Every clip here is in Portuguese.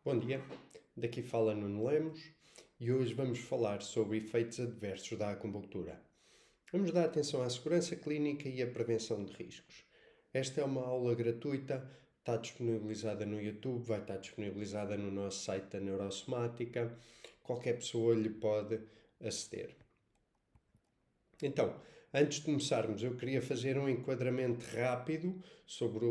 Bom dia, daqui fala Nuno Lemos e hoje vamos falar sobre efeitos adversos da acupuntura. Vamos dar atenção à segurança clínica e à prevenção de riscos. Esta é uma aula gratuita, está disponibilizada no YouTube, vai estar disponibilizada no nosso site da Neurosomática, qualquer pessoa lhe pode aceder. Então, antes de começarmos, eu queria fazer um enquadramento rápido sobre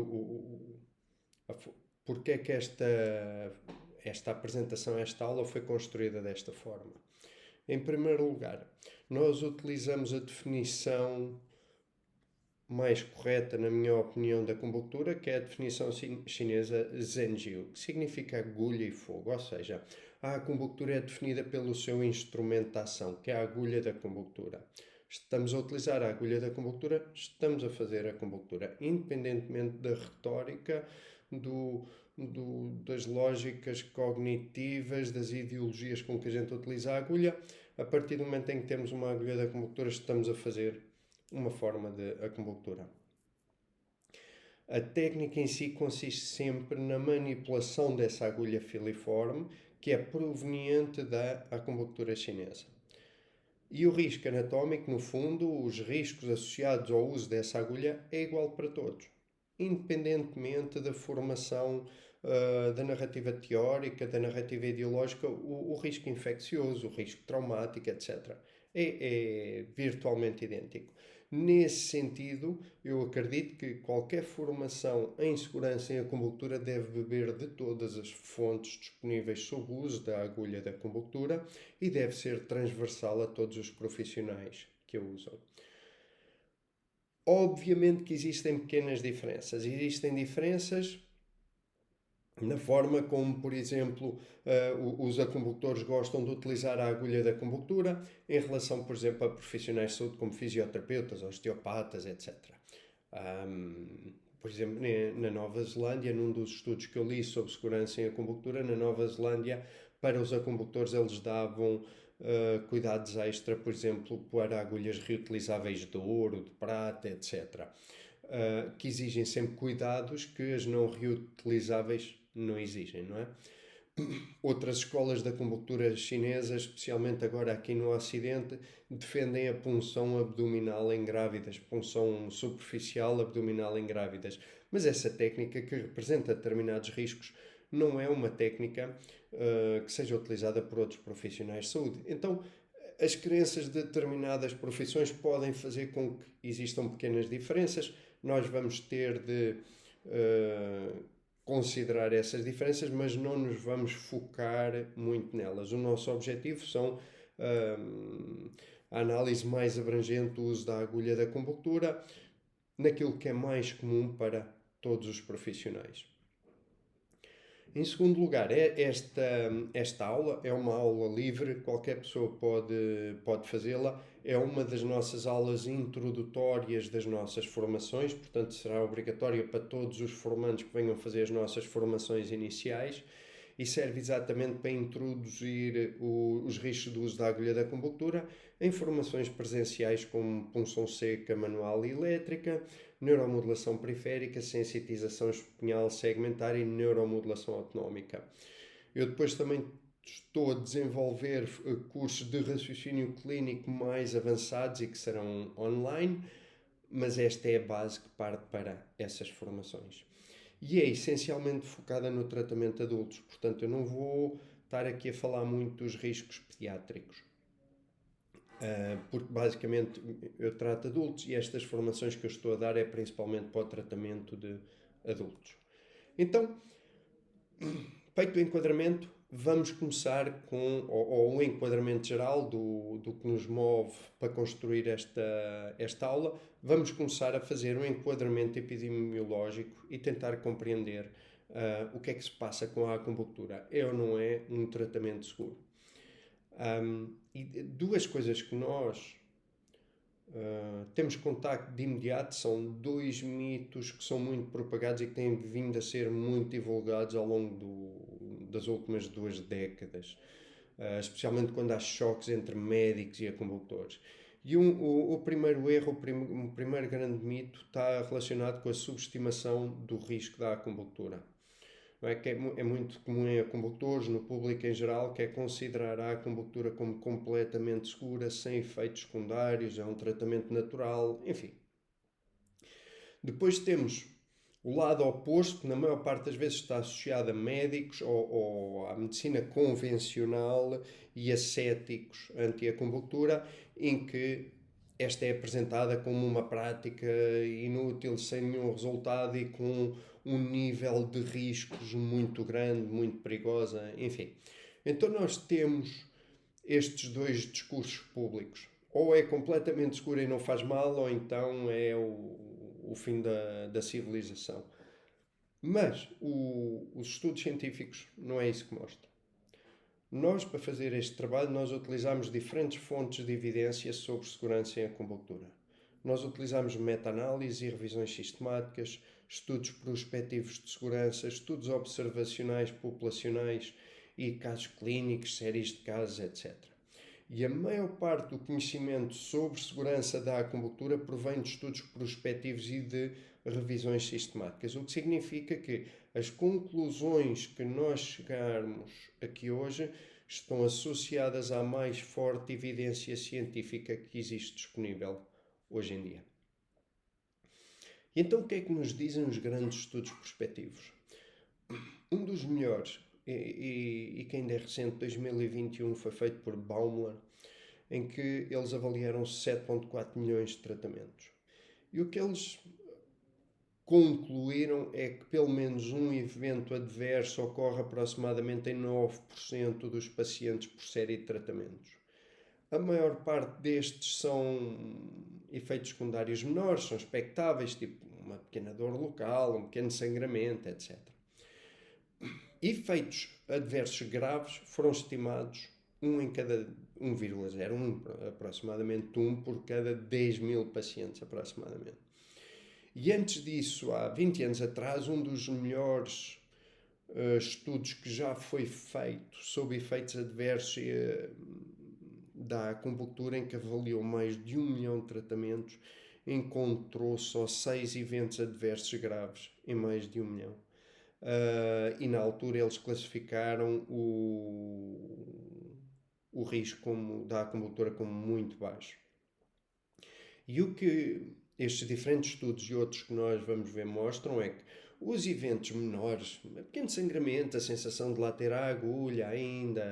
porque é que esta apresentação, esta aula foi construída desta forma. Em primeiro lugar, nós utilizamos a definição mais correta, na minha opinião, da acupuntura, que é a definição chinesa Zhenjiu, que significa agulha e fogo, ou seja, a acupuntura é definida pelo seu instrumento de ação, que é a agulha da acupuntura. Estamos a utilizar a agulha da acupuntura, estamos a fazer a acupuntura, independentemente da retórica, das lógicas cognitivas, das ideologias com que a gente utiliza a agulha. A partir do momento em que temos uma agulha de acupuntura, estamos a fazer uma forma de acupuntura. A técnica em si consiste sempre na manipulação dessa agulha filiforme, que é proveniente da acupuntura chinesa. E o risco anatómico, no fundo, os riscos associados ao uso dessa agulha é igual para todos, independentemente da formação da narrativa teórica, da narrativa ideológica, o risco infeccioso, o risco traumático, etc. É virtualmente idêntico. Nesse sentido, eu acredito que qualquer formação em segurança em acupuntura deve beber de todas as fontes disponíveis sobre o uso da agulha da acupuntura e deve ser transversal a todos os profissionais que a usam. Obviamente que existem pequenas diferenças. Existem diferenças na forma como, por exemplo, os acupuntores gostam de utilizar a agulha da acupuntura em relação, por exemplo, a profissionais de saúde como fisioterapeutas, osteopatas, etc. Por exemplo, na Nova Zelândia, num dos estudos que eu li sobre segurança em acupuntura, na Nova Zelândia, para os acupuntores eles davam cuidados extra, por exemplo, para agulhas reutilizáveis de ouro, de prata, etc. Que exigem sempre cuidados que as não reutilizáveis não exigem, não é? Outras escolas da acupuntura chinesa, especialmente agora aqui no Ocidente, defendem a punção abdominal em grávidas, punção superficial abdominal em grávidas. Mas essa técnica, que representa determinados riscos, não é uma técnica que seja utilizada por outros profissionais de saúde. Então, as crenças de determinadas profissões podem fazer com que existam pequenas diferenças. Nós vamos ter de considerar essas diferenças, mas não nos vamos focar muito nelas. O nosso objetivo são a análise mais abrangente do uso da agulha da acupuntura naquilo que é mais comum para todos os profissionais. Em segundo lugar, esta aula é uma aula livre, qualquer pessoa pode fazê-la. É uma das nossas aulas introdutórias das nossas formações, portanto será obrigatória para todos os formandos que venham fazer as nossas formações iniciais e serve exatamente para introduzir os riscos do uso da agulha da acupuntura em formações presenciais como punção seca, manual e elétrica, neuromodulação periférica, sensitização espinhal segmentar e neuromodulação autonómica. Eu depois também estou a desenvolver cursos de raciocínio clínico mais avançados e que serão online, mas esta é a base que parte para essas formações. E é essencialmente focada no tratamento de adultos, portanto eu não vou estar aqui a falar muito dos riscos pediátricos, porque basicamente eu trato adultos e estas formações que eu estou a dar é principalmente para o tratamento de adultos. Então, feito o enquadramento, vamos começar com o enquadramento geral do que nos move para construir esta aula. Vamos começar a fazer um enquadramento epidemiológico e tentar compreender o que é que se passa com a acupuntura. É ou não é um tratamento seguro? E duas coisas que nós temos contacto de imediato são dois mitos que são muito propagados e que têm vindo a ser muito divulgados ao longo das últimas 2 décadas, especialmente quando há choques entre médicos e acupuntores. E o primeiro erro, o primeiro grande mito está relacionado com a subestimação do risco da acupuntura. não é? Que é muito comum em acupuntores, no público em geral, que é considerar a acupuntura como completamente segura, sem efeitos secundários, é um tratamento natural, enfim. Depois temos o lado oposto, que na maior parte das vezes está associado a médicos ou à medicina convencional e a céticos anti-acupuntura, em que esta é apresentada como uma prática inútil, sem nenhum resultado e com um nível de riscos muito grande, muito perigosa, enfim. Então nós temos estes dois discursos públicos. Ou é completamente seguro e não faz mal, ou então é o fim da civilização. Mas os estudos científicos não é isso que mostram. Nós, para fazer este trabalho, nós utilizamos diferentes fontes de evidência sobre segurança em acupuntura. Nós utilizamos meta-análise e revisões sistemáticas, estudos prospectivos de segurança, estudos observacionais populacionais e casos clínicos, séries de casos, etc. E a maior parte do conhecimento sobre segurança da acupuntura provém de estudos prospectivos e de revisões sistemáticas, o que significa que as conclusões que nós chegarmos aqui hoje estão associadas à mais forte evidência científica que existe disponível hoje em dia. E então o que é que nos dizem os grandes estudos prospectivos? Um dos melhores, e que ainda é recente, 2021, foi feito por Baumler, em que eles avaliaram 7,4 milhões de tratamentos. E o que eles concluíram é que pelo menos um evento adverso ocorre aproximadamente em 9% dos pacientes por série de tratamentos. A maior parte destes são efeitos secundários menores, são expectáveis, tipo uma pequena dor local, um pequeno sangramento, etc. Efeitos adversos graves foram estimados 1,01, aproximadamente 1 por cada 10 mil pacientes, aproximadamente. E antes disso, há 20 anos atrás, um dos melhores estudos que já foi feito sobre efeitos adversos da acupuntura, em que avaliou mais de 1 milhão de tratamentos, encontrou só 6 eventos adversos graves em mais de 1 milhão. E na altura eles classificaram o risco da acupuntura como muito baixo. E o que estes diferentes estudos e outros que nós vamos ver mostram é que os eventos menores, um pequeno sangramento, a sensação de lá ter a agulha ainda,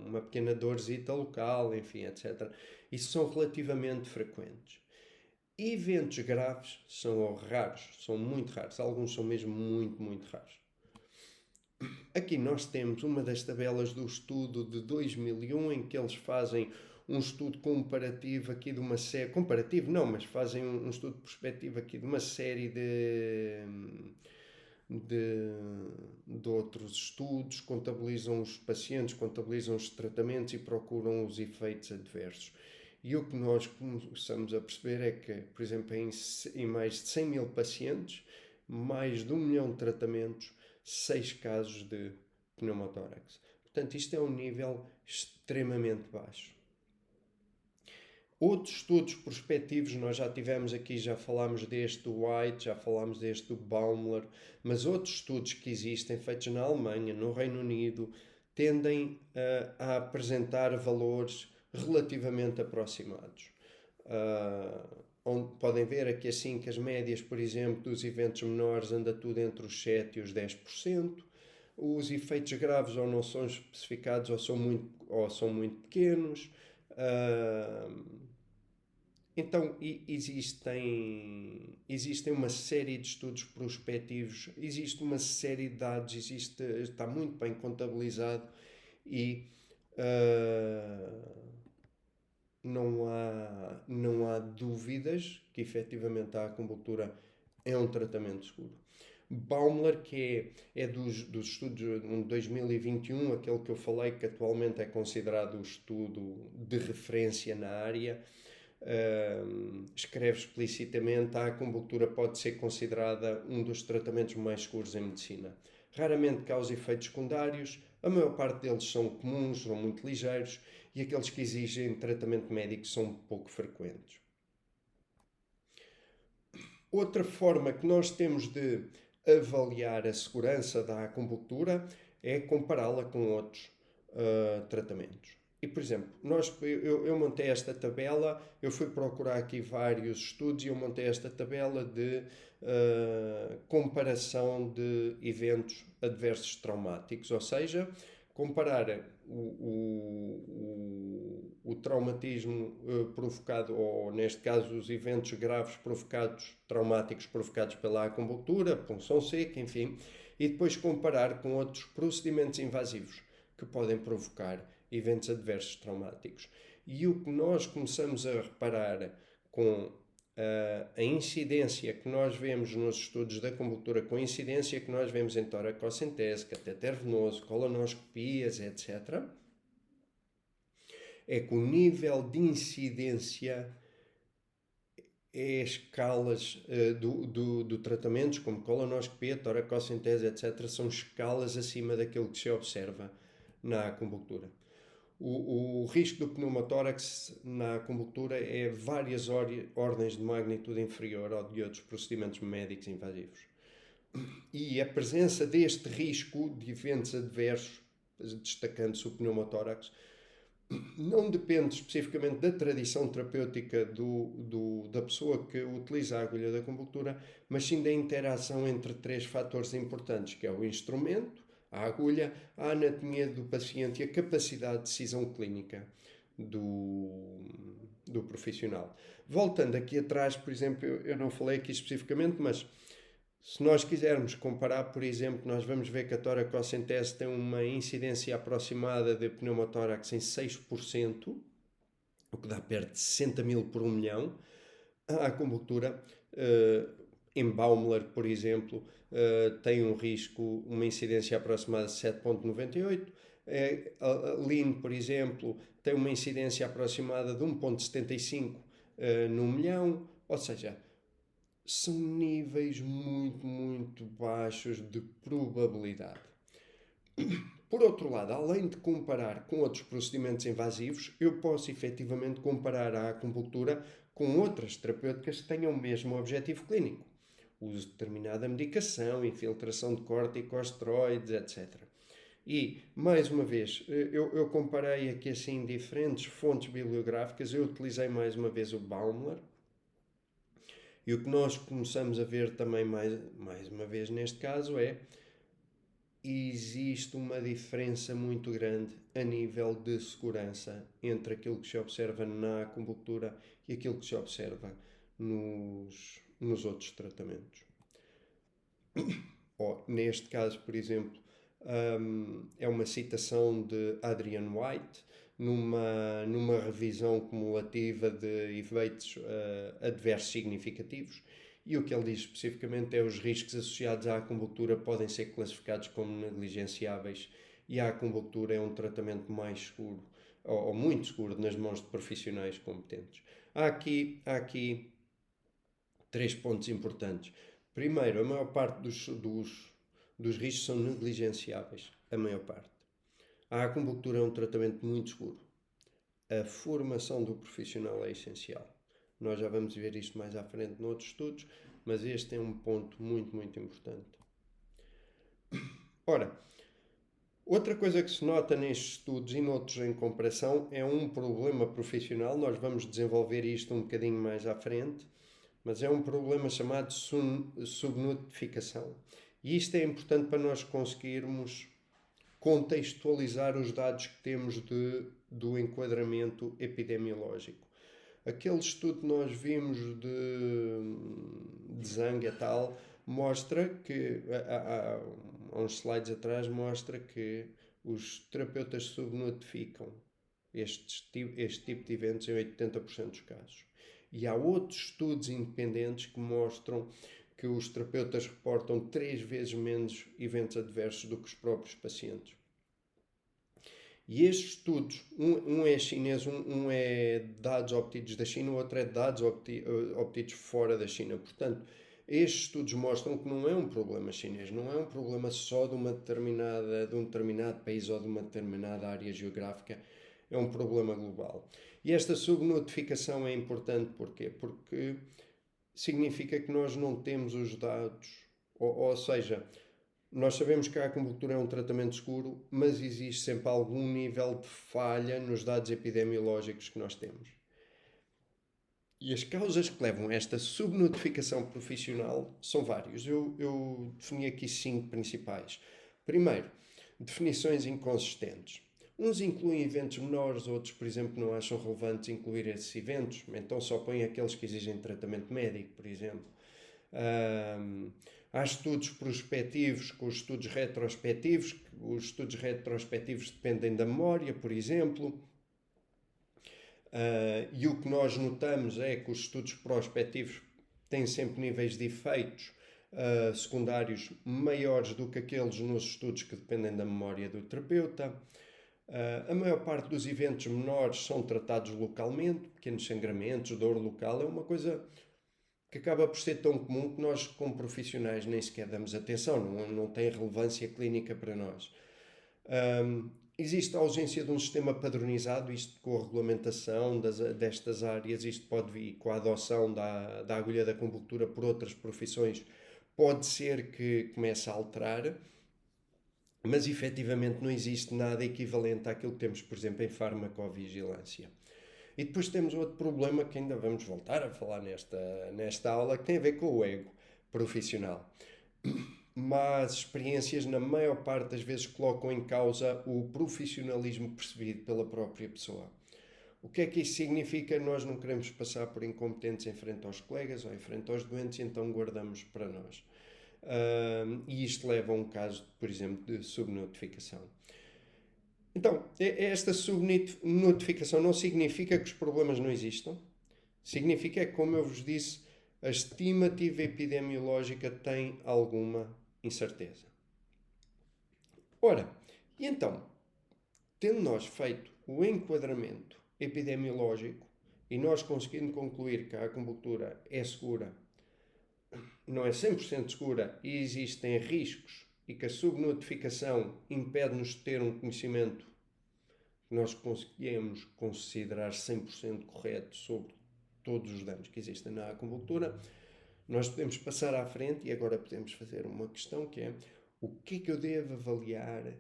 uma pequena dorzita local, enfim, etc. Isso são relativamente frequentes. Eventos graves são raros, são muito raros. Alguns são mesmo muito, muito raros. Aqui nós temos uma das tabelas do estudo de 2001 em que eles fazem um estudo comparativo aqui de uma série... Comparativo não, mas fazem um estudo prospectivo aqui de uma série de outros estudos, contabilizam os pacientes, contabilizam os tratamentos e procuram os efeitos adversos. E o que nós começamos a perceber é que, por exemplo, em mais de 100 mil pacientes, mais de 1 milhão de tratamentos, 6 casos de pneumotórax. Portanto, isto é um nível extremamente baixo. Outros estudos prospectivos, nós já tivemos aqui, já falámos deste do White, já falámos deste do Baumler, mas outros estudos que existem, feitos na Alemanha, no Reino Unido, tendem a apresentar valores relativamente aproximados. Onde podem ver aqui assim que as médias, por exemplo, dos eventos menores anda tudo entre os 7% e os 10%. Os efeitos graves ou não são especificados ou são muito pequenos. Então existem uma série de estudos prospectivos, existe uma série de dados, está muito bem contabilizado e não há dúvidas que efetivamente a acupuntura é um tratamento seguro. Baumler, que é dos estudos de 2021, aquele que eu falei, que atualmente é considerado o estudo de referência na área, escreve explicitamente que a acupuntura pode ser considerada um dos tratamentos mais seguros em medicina. Raramente causa efeitos secundários, a maior parte deles são comuns, são muito ligeiros, e aqueles que exigem tratamento médico são pouco frequentes. Outra forma que nós temos de avaliar a segurança da acupuntura é compará-la com outros tratamentos. E, por exemplo, eu montei esta tabela, eu fui procurar aqui vários estudos e eu montei esta tabela de comparação de eventos adversos traumáticos, ou seja, comparar o traumatismo provocado, ou neste caso os eventos graves traumáticos provocados pela acupuntura, punção seca, enfim, e depois comparar com outros procedimentos invasivos que podem provocar eventos adversos traumáticos. E o que nós começamos a reparar com a incidência que nós vemos nos estudos da acupuntura, com a incidência que nós vemos em toracocentese, catéter venoso, colonoscopias, etc., é que o nível de incidência é escalas do tratamentos, como colonoscopia, toracocentese, etc., são escalas acima daquilo que se observa na acupuntura. O risco do pneumotórax na acupuntura é várias ordens de magnitude inferior ao de outros procedimentos médicos invasivos. E a presença deste risco de eventos adversos, destacando-se o pneumotórax, não depende especificamente da tradição terapêutica da pessoa que utiliza a agulha da acupuntura, mas sim da interação entre três fatores importantes, que é o instrumento, a agulha, a anatomia do paciente e a capacidade de decisão clínica do profissional. Voltando aqui atrás, por exemplo, eu não falei aqui especificamente, mas se nós quisermos comparar, por exemplo, nós vamos ver que a toracocentese tem uma incidência aproximada de pneumotórax em 6%, o que dá perto de 60.000 por 1 milhão. A acupuntura, em Baumler, por exemplo, tem um risco, uma incidência aproximada de 7,98%. A Lean, por exemplo, tem uma incidência aproximada de 1,75 no 1 milhão, ou seja, são níveis muito, muito baixos de probabilidade. Por outro lado, além de comparar com outros procedimentos invasivos, eu posso efetivamente comparar a acupuntura com outras terapêuticas que tenham o mesmo objetivo clínico. Uso de determinada medicação, infiltração de corticosteroides, etc. E, mais uma vez, eu comparei aqui assim diferentes fontes bibliográficas, eu utilizei mais uma vez o Baumler. E o que nós começamos a ver também mais uma vez neste caso é existe uma diferença muito grande a nível de segurança entre aquilo que se observa na acupuntura e aquilo que se observa nos outros tratamentos. Neste caso, por exemplo, é uma citação de Adrian White numa revisão cumulativa de efeitos adversos significativos, e o que ele diz especificamente é os riscos associados à acupuntura podem ser classificados como negligenciáveis e a acupuntura é um tratamento mais seguro ou muito seguro nas mãos de profissionais competentes. Há aqui 3 pontos importantes. Primeiro, a maior parte dos riscos são negligenciáveis, a maior parte. A acupuntura é um tratamento muito seguro. A formação do profissional é essencial. Nós já vamos ver isto mais à frente noutros estudos, mas este é um ponto muito, muito importante. Ora, outra coisa que se nota nestes estudos e noutros em comparação é um problema profissional. Nós vamos desenvolver isto um bocadinho mais à frente, mas é um problema chamado subnotificação. E isto é importante para nós conseguirmos contextualizar os dados que temos do enquadramento epidemiológico. Aquele estudo que nós vimos de Zhang et al. Mostra que, há uns slides atrás, mostra que os terapeutas subnotificam este tipo de eventos em 80% dos casos. E há outros estudos independentes que mostram que os terapeutas reportam 3 vezes menos eventos adversos do que os próprios pacientes. E estes estudos, um é chinês, um é dados obtidos da China, o outro é dados obtidos fora da China. Portanto, estes estudos mostram que não é um problema chinês, não é um problema só de um determinado país ou de uma determinada área geográfica, é um problema global. E esta subnotificação é importante porquê? Porque significa que nós não temos os dados Ou seja, nós sabemos que a acupuntura é um tratamento seguro, mas existe sempre algum nível de falha nos dados epidemiológicos que nós temos. E as causas que levam a esta subnotificação profissional são várias. Eu defini aqui 5 principais. Primeiro, definições inconsistentes. Uns incluem eventos menores, outros, por exemplo, não acham relevantes incluir esses eventos, então só põem aqueles que exigem tratamento médico, por exemplo. Há estudos prospectivos com os estudos retrospectivos. Os estudos retrospectivos dependem da memória, por exemplo. E o que nós notamos é que os estudos prospectivos têm sempre níveis de efeitos secundários maiores do que aqueles nos estudos que dependem da memória do terapeuta. A maior parte dos eventos menores são tratados localmente, pequenos sangramentos, dor local, é uma coisa que acaba por ser tão comum que nós, como profissionais, nem sequer damos atenção, não tem relevância clínica para nós. Existe a ausência de um sistema padronizado, isto com a regulamentação destas áreas, isto pode vir com a adoção da agulha da acupuntura por outras profissões, pode ser que comece a alterar, mas efetivamente não existe nada equivalente àquilo que temos, por exemplo, em farmacovigilância. E depois temos outro problema que ainda vamos voltar a falar nesta aula, que tem a ver com o ego profissional. Mas experiências, na maior parte das vezes, colocam em causa o profissionalismo percebido pela própria pessoa. O que é que isso significa? Nós não queremos passar por incompetentes em frente aos colegas ou em frente aos doentes, então guardamos para nós. E isto leva a um caso, por exemplo, de subnotificação. Então, esta subnotificação não significa que os problemas não existam. Significa que, como eu vos disse, a estimativa epidemiológica tem alguma incerteza. Ora, e então, tendo nós feito o enquadramento epidemiológico e nós conseguindo concluir que a acupuntura é segura, não é 100% segura e existem riscos e que a subnotificação impede-nos de ter um conhecimento que nós conseguimos considerar 100% correto sobre todos os danos que existem na acupuntura, nós podemos passar à frente e agora podemos fazer uma questão que é: o que é que eu devo avaliar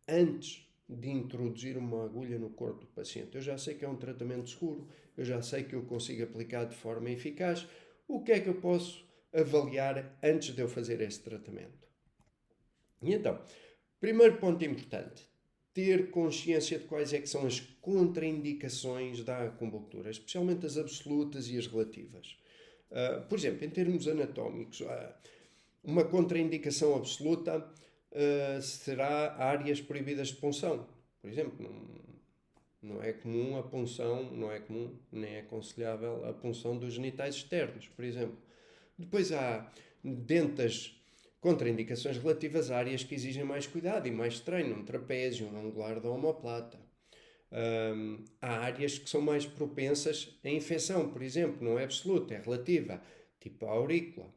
antes de introduzir uma agulha no corpo do paciente? Eu já sei que é um tratamento seguro, eu já sei que eu consigo aplicar de forma eficaz. O que é que eu posso avaliar antes de eu fazer esse tratamento? E então, primeiro ponto importante: ter consciência de quais é que são as contraindicações da acupuntura, especialmente as absolutas e as relativas. Por exemplo, em termos anatómicos, uma contraindicação absoluta será áreas proibidas de punção. Por exemplo, não é comum a punção, não é comum, nem é aconselhável a punção dos genitais externos, por exemplo. Depois há, dentro das contraindicações relativas a áreas que exigem mais cuidado e mais treino, um trapézio, um angular da omoplata. Há áreas que são mais propensas à infecção, por exemplo, não é absoluta, é relativa, tipo a aurícula.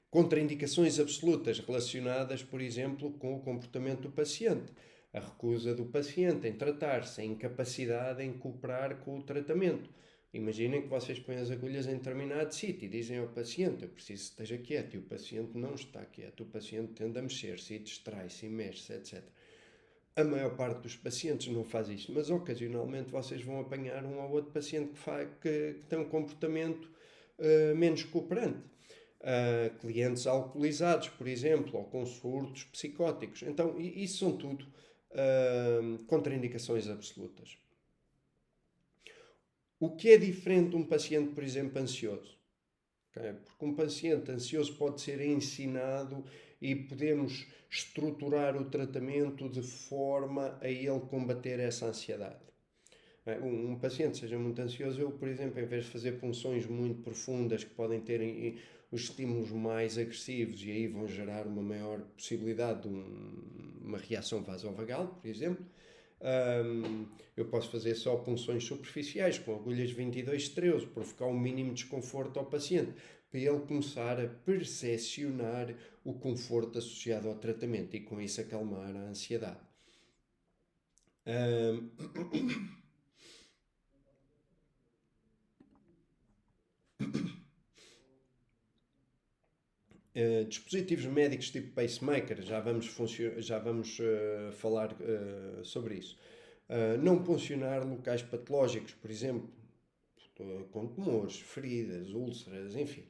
Contraindicações absolutas relacionadas, por exemplo, com o comportamento do paciente, a recusa do paciente em tratar-se, a incapacidade em cooperar com o tratamento. Imaginem que vocês põem as agulhas em determinado sítio e dizem ao paciente: eu preciso que esteja quieto, e o paciente não está quieto, o paciente tende a mexer-se e distrai-se e mexe-se, etc. A maior parte dos pacientes não faz isto, mas ocasionalmente vocês vão apanhar um ou outro paciente que tem um comportamento menos cooperante. Clientes alcoolizados, por exemplo, ou com surtos psicóticos. Então, isso são tudo contraindicações absolutas. O que é diferente de um paciente, por exemplo, ansioso? Okay? Porque um paciente ansioso pode ser ensinado e podemos estruturar o tratamento de forma a ele combater essa ansiedade. Um paciente seja muito ansioso, eu, por exemplo, em vez de fazer punções muito profundas que podem ter os estímulos mais agressivos e aí vão gerar uma maior possibilidade de uma reação vasovagal, por exemplo, eu posso fazer só punções superficiais com agulhas 22-13, provocar um mínimo desconforto ao paciente, para ele começar a percepcionar o conforto associado ao tratamento e com isso acalmar a ansiedade. Dispositivos médicos tipo pacemaker, já vamos falar sobre isso. Não funcionar locais patológicos, por exemplo, com tumores, feridas, úlceras, enfim.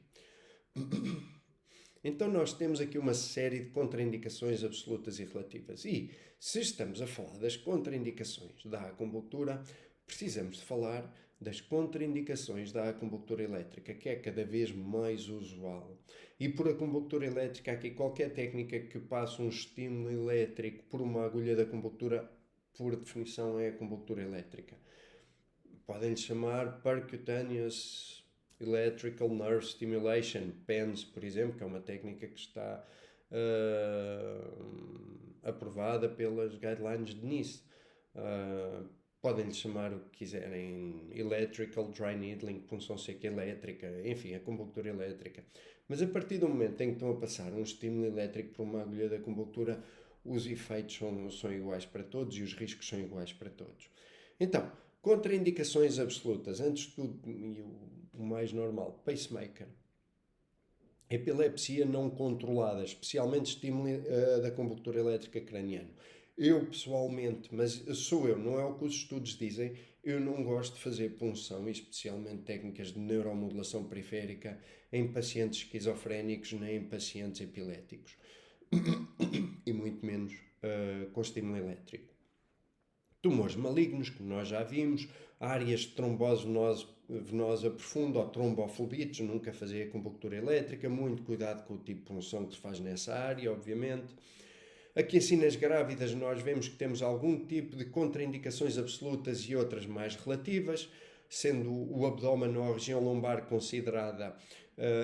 Então nós temos aqui uma série de contraindicações absolutas e relativas. E se estamos a falar das contraindicações da acupuntura, precisamos de falar das contraindicações da acupuntura elétrica, que é cada vez mais usual. E por acupuntura elétrica, aqui qualquer técnica que passe um estímulo elétrico por uma agulha de acupuntura, por definição, é acupuntura elétrica. Podem-lhe chamar Percutaneous Electrical Nerve Stimulation, PENS, por exemplo, que é uma técnica que está aprovada pelas guidelines de Nice. Podem-lhe chamar o que quiserem, Electrical Dry Needling, punção seca elétrica, enfim, acupuntura elétrica. Mas a partir do momento em que estão a passar um estímulo elétrico por uma agulha de acupuntura, os efeitos são iguais para todos e os riscos são iguais para todos. Então, contraindicações absolutas. Antes de tudo, e o mais normal, pacemaker. Epilepsia não controlada, especialmente estímulo da acupuntura elétrica craniana. Eu, pessoalmente, mas sou eu, não é o que os estudos dizem, eu não gosto de fazer punção, especialmente técnicas de neuromodulação periférica, em pacientes esquizofrénicos nem em pacientes epiléticos. E muito menos com estímulo elétrico. Tumores malignos, como nós já vimos, áreas de trombose venosa profunda ou tromboflebites, nunca fazer acupuntura elétrica, muito cuidado com o tipo de punção que se faz nessa área, obviamente. Aqui assim nas grávidas nós vemos que temos algum tipo de contraindicações absolutas e outras mais relativas, sendo o abdômen ou a região lombar considerada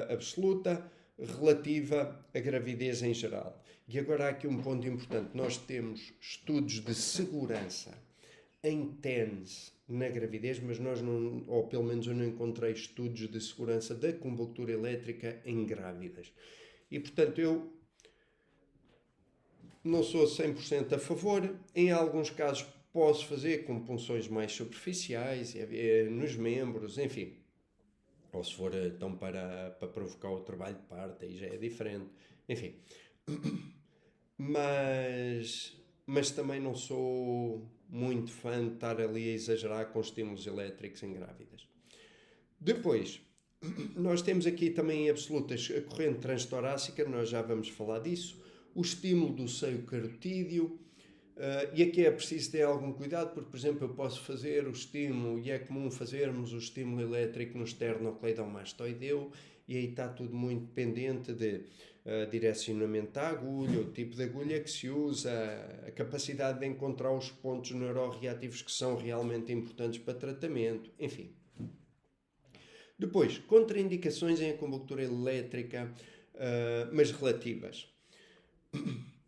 absoluta, relativa à gravidez em geral. E agora há aqui um ponto importante, nós temos estudos de segurança em TENS na gravidez, mas nós não, ou pelo menos eu não encontrei estudos de segurança da acupuntura elétrica em grávidas. E portanto eu não sou 100% a favor, em alguns casos posso fazer com punções mais superficiais, nos membros, enfim. Ou se for então para provocar o trabalho de parto, aí já é diferente. Enfim. Mas também não sou muito fã de estar ali a exagerar com estímulos elétricos em grávidas. Depois, nós temos aqui também em absolutas a corrente transtorácica, nós já vamos falar disso, o estímulo do seio carotídeo, e aqui é preciso ter algum cuidado, porque, por exemplo, eu posso fazer o estímulo, e é comum fazermos o estímulo elétrico no esternocleidomastoideu, e aí está tudo muito dependente de direcionamento da agulha, o tipo de agulha que se usa, a capacidade de encontrar os pontos neuroreativos que são realmente importantes para tratamento, enfim. Depois, contraindicações em acupuntura elétrica, mas relativas.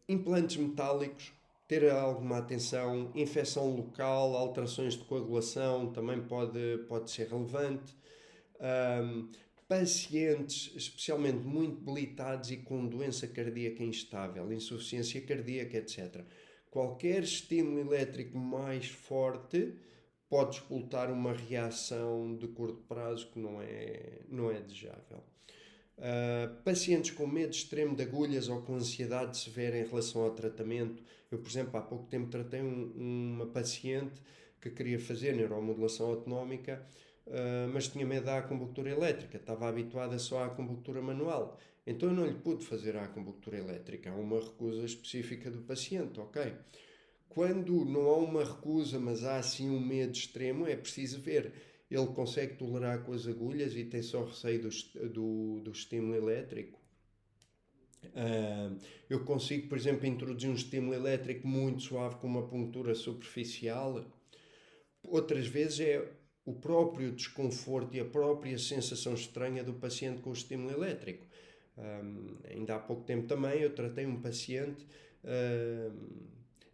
Implantes metálicos, ter alguma atenção, infecção local, alterações de coagulação também pode ser relevante. Pacientes especialmente muito debilitados e com doença cardíaca instável, insuficiência cardíaca, etc. Qualquer estímulo elétrico mais forte pode explotar uma reação de curto prazo que não é desejável. Pacientes com medo extremo de agulhas ou com ansiedade severa em relação ao tratamento. Eu, por exemplo, há pouco tempo tratei uma paciente que queria fazer neuromodulação autonómica, mas tinha medo da acupuntura elétrica, estava habituada só à acupuntura manual. Então eu não lhe pude fazer a acupuntura elétrica, há uma recusa específica do paciente, ok? Quando não há uma recusa, mas há assim um medo extremo, é preciso ver. Ele consegue tolerar com as agulhas e tem só receio do estímulo elétrico. Eu consigo, por exemplo, introduzir um estímulo elétrico muito suave com uma puntura superficial. Outras vezes é o próprio desconforto e a própria sensação estranha do paciente com o estímulo elétrico. Ainda há pouco tempo também eu tratei um paciente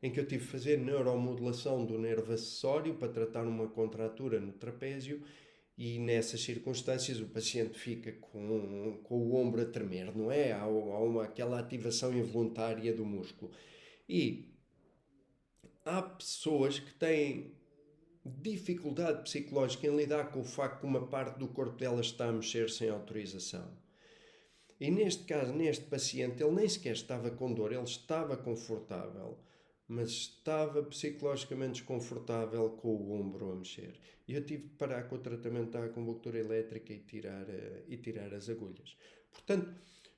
em que eu tive que fazer neuromodulação do nervo acessório para tratar uma contratura no trapézio, e nessas circunstâncias o paciente fica com o ombro a tremer, não é? Há aquela ativação involuntária do músculo. E há pessoas que têm dificuldade psicológica em lidar com o facto que uma parte do corpo delas está a mexer sem autorização. E neste caso, neste paciente, ele nem sequer estava com dor, ele estava confortável, mas estava psicologicamente desconfortável com o ombro a mexer. E eu tive que parar com o tratamento da acupuntura elétrica e tirar as agulhas. Portanto,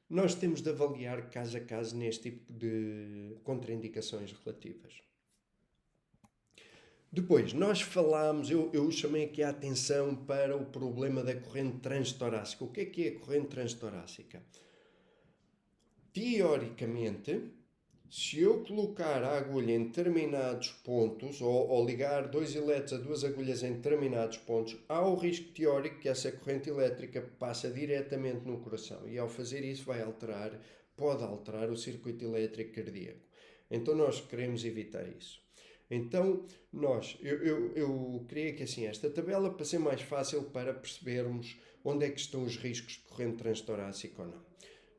nós temos de avaliar caso a caso neste tipo de contraindicações relativas. Depois, nós falámos, eu chamei aqui a atenção para o problema da corrente transtorácica. O que é a corrente transtorácica? Teoricamente, se eu colocar a agulha em determinados pontos, ou ligar 2 elétrodos a 2 agulhas em determinados pontos, há o risco teórico que essa corrente elétrica passa diretamente no coração. E ao fazer isso pode alterar o circuito elétrico cardíaco. Então nós queremos evitar isso. Então, eu criei aqui assim esta tabela para ser mais fácil para percebermos onde é que estão os riscos de corrente transtorácica ou não.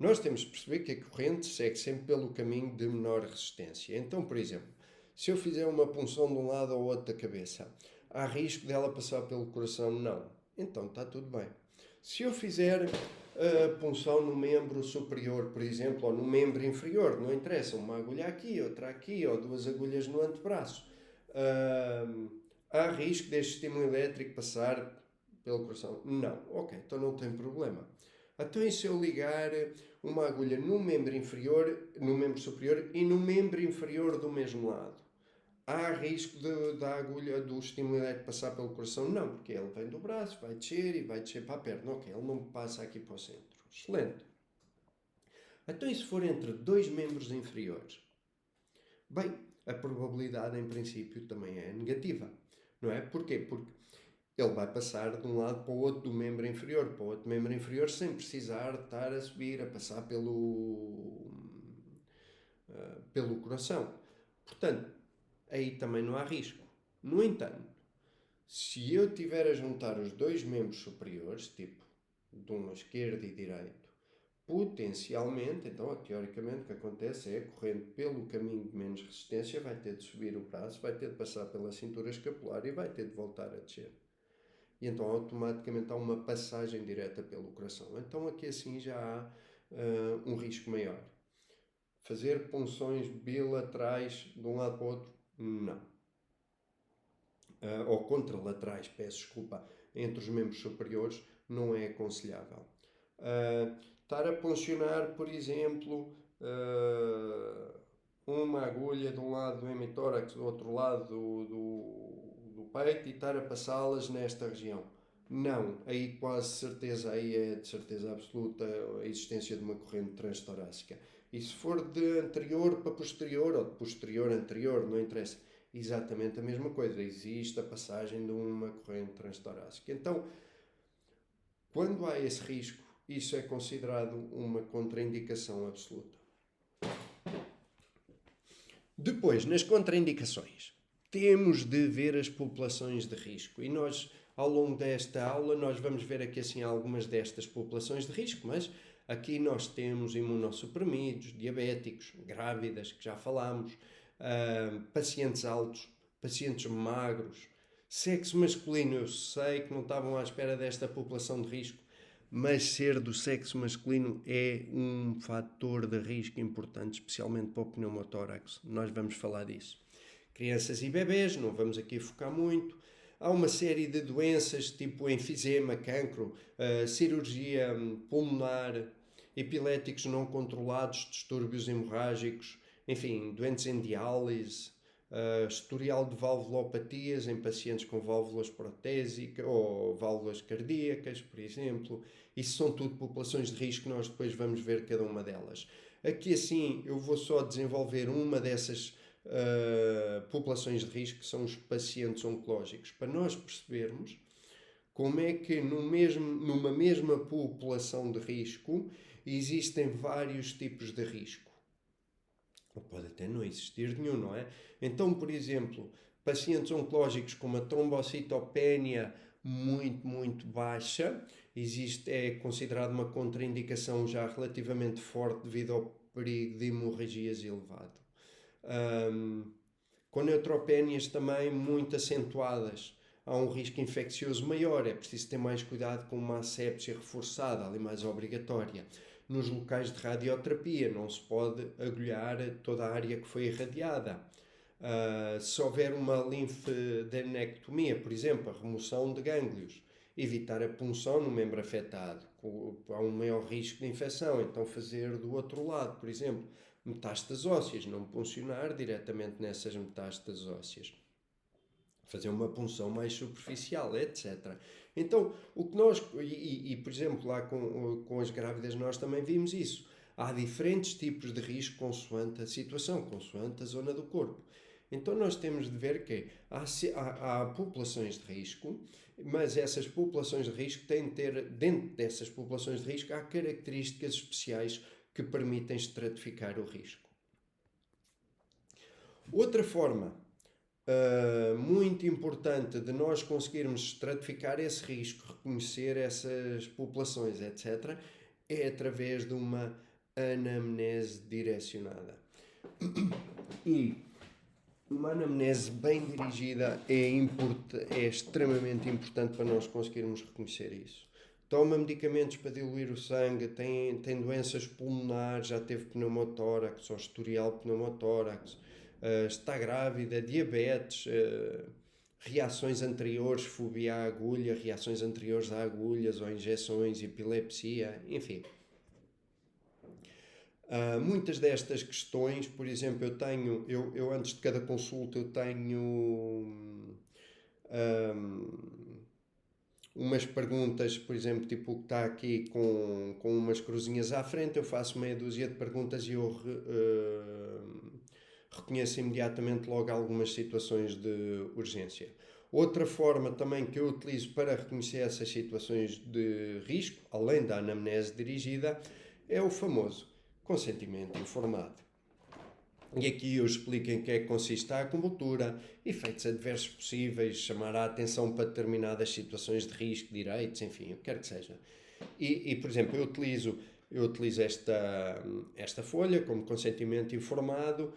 Nós temos de perceber que a corrente segue sempre pelo caminho de menor resistência. Então, por exemplo, se eu fizer uma punção de um lado ou outro da cabeça, há risco dela passar pelo coração? Não. Então está tudo bem. Se eu fizer a punção no membro superior, por exemplo, ou no membro inferior, não interessa, uma agulha aqui, outra aqui, ou 2 agulhas no antebraço, há risco deste estímulo elétrico passar pelo coração? Não. Ok, então não tem problema. Então, e se eu ligar uma agulha no membro inferior, no membro superior e no membro inferior do mesmo lado? Há risco da agulha do estímulo elétrico passar pelo coração? Não, porque ele vem do braço, vai descer e vai descer para a perna. Ok, ele não passa aqui para o centro. Excelente. Então, e se for entre 2 membros inferiores? Bem, a probabilidade em princípio também é negativa, não é? Porquê? Porque ele vai passar de um lado para o outro, do membro inferior para o outro membro inferior, sem precisar de estar a subir, a passar pelo coração. Portanto, aí também não há risco. No entanto, se eu tiver a juntar os 2 membros superiores, tipo de um esquerdo e direito, potencialmente, então teoricamente o que acontece é correndo pelo caminho de menos resistência, vai ter de subir o braço, vai ter de passar pela cintura escapular e vai ter de voltar a descer. E então automaticamente há uma passagem direta pelo coração. Então aqui assim já há um risco maior. Fazer punções bilaterais de um lado para o outro? Não. Ou contralaterais, peço desculpa, entre os membros superiores, não é aconselhável. Estar a puncionar, por exemplo, uma agulha de um lado do hemitórax, do outro lado do peito e estar a passá-las nesta região. Não, aí quase certeza, aí é de certeza absoluta a existência de uma corrente transtorácica. E se for de anterior para posterior, ou de posterior a anterior, não interessa, exatamente a mesma coisa, existe a passagem de uma corrente transtorácica. Então, quando há esse risco, isso é considerado uma contraindicação absoluta. Depois, nas contraindicações, temos de ver as populações de risco. E nós, ao longo desta aula, nós vamos ver aqui assim algumas destas populações de risco, mas aqui nós temos imunossuprimidos, diabéticos, grávidas, que já falámos, pacientes altos, pacientes magros, sexo masculino. Eu sei que não estavam à espera desta população de risco, mas ser do sexo masculino é um fator de risco importante, especialmente para o pneumotórax. Nós vamos falar disso. Crianças e bebês, não vamos aqui focar muito. Há uma série de doenças tipo enfisema, cancro, cirurgia pulmonar, epiléticos não controlados, distúrbios hemorrágicos, enfim, doentes em diálise, historial de valvulopatias em pacientes com válvulas protésicas ou válvulas cardíacas, por exemplo. Isso são tudo populações de risco, nós depois vamos ver cada uma delas. Aqui assim eu vou só desenvolver uma dessas populações de risco, que são os pacientes oncológicos, para nós percebermos como é que numa mesma população de risco existem vários tipos de risco. Ou pode até não existir nenhum, não é? Então, por exemplo, pacientes oncológicos com uma trombocitopenia muito, muito baixa, é considerado uma contraindicação já relativamente forte devido ao perigo de hemorragias elevado. Com neutropénias também muito acentuadas, há um risco infeccioso maior, é preciso ter mais cuidado com uma asepsia reforçada, ali mais obrigatória. nos locais de radioterapia, não se pode agulhar toda a área que foi irradiada. Se houver uma linfadenectomia, por exemplo, a remoção de gânglios, evitar a punção no membro afetado, há um maior risco de infecção, então fazer do outro lado, por exemplo, metástases ósseas, não puncionar diretamente nessas metástases ósseas. Fazer uma punção mais superficial, etc. Então, o que nós, por exemplo, lá com as grávidas nós também vimos isso. Há diferentes tipos de risco consoante a situação, consoante a zona do corpo. Então nós temos de ver que há populações de risco, mas essas populações de risco têm de ter, dentro dessas populações de risco, há características especiais que permitem estratificar o risco. Outra forma muito importante de nós conseguirmos estratificar esse risco, reconhecer essas populações, etc., é através de uma anamnese direcionada. E uma anamnese bem dirigida é extremamente importante para nós conseguirmos reconhecer isso. Toma medicamentos para diluir o sangue, tem doenças pulmonares, já teve pneumotórax ou historial pneumotórax, está grávida, diabetes, reações anteriores, fobia à agulha, reações anteriores a agulhas ou injeções, epilepsia, enfim. Muitas destas questões, por exemplo, eu antes de cada consulta eu tenho umas perguntas, por exemplo, tipo o que está aqui com umas cruzinhas à frente, eu faço meia dúzia de perguntas e eu reconheço imediatamente logo algumas situações de urgência. Outra forma também que eu utilizo para reconhecer essas situações de risco, além da anamnese dirigida, é o famoso consentimento informado. E aqui eu explico em que é que consiste a acupuntura, efeitos adversos possíveis, chamar a atenção para determinadas situações de risco, direitos, enfim, o que quer que seja. E por exemplo, eu utilizo esta folha como consentimento informado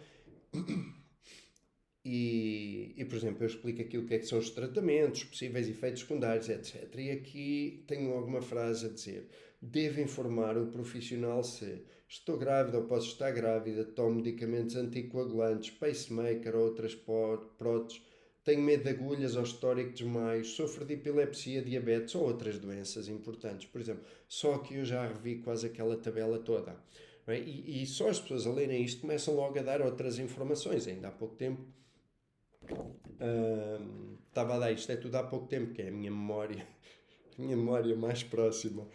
e, por exemplo, eu explico aquilo que são os tratamentos, possíveis efeitos secundários, etc. E aqui tenho alguma frase a dizer. Deve informar o profissional se estou grávida ou posso estar grávida, tomo medicamentos anticoagulantes, pacemaker ou outras próteses, tenho medo de agulhas ou histórico de desmaios, sofro de epilepsia, diabetes ou outras doenças importantes. Por exemplo, só que eu já revi quase aquela tabela toda. Não é? E só as pessoas a lerem isto começam logo a dar outras informações. Ainda há pouco tempo estava a dar isto, é tudo há pouco tempo, que é a minha memória mais próxima.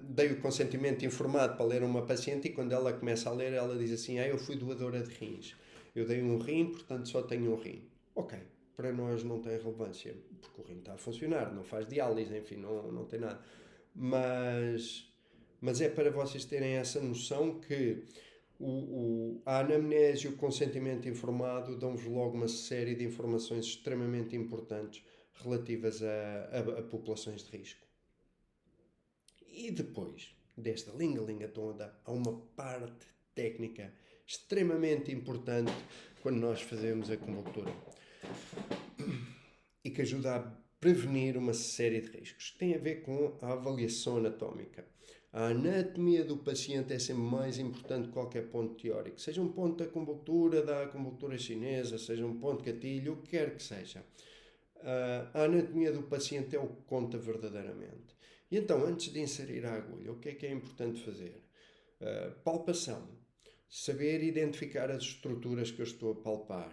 Dei o consentimento informado para ler uma paciente e quando ela começa a ler ela diz assim, eu fui doadora de rins, eu dei um rim, portanto só tenho um rim. Ok, para nós não tem relevância, porque o rim está a funcionar, não faz diálise, enfim, não tem nada. Mas é para vocês terem essa noção que a anamnese e o consentimento informado dão-vos logo uma série de informações extremamente importantes relativas a populações de risco. E depois desta linga-linga toda, há uma parte técnica extremamente importante quando nós fazemos a acupuntura e que ajuda a prevenir uma série de riscos. Tem a ver com a avaliação anatómica. A anatomia do paciente é sempre mais importante que qualquer ponto teórico. Seja um ponto da acupuntura chinesa, seja um ponto de gatilho, o que quer que seja. A anatomia do paciente é o que conta verdadeiramente. E então, antes de inserir a agulha, o que é importante fazer? Palpação. Saber identificar as estruturas que eu estou a palpar.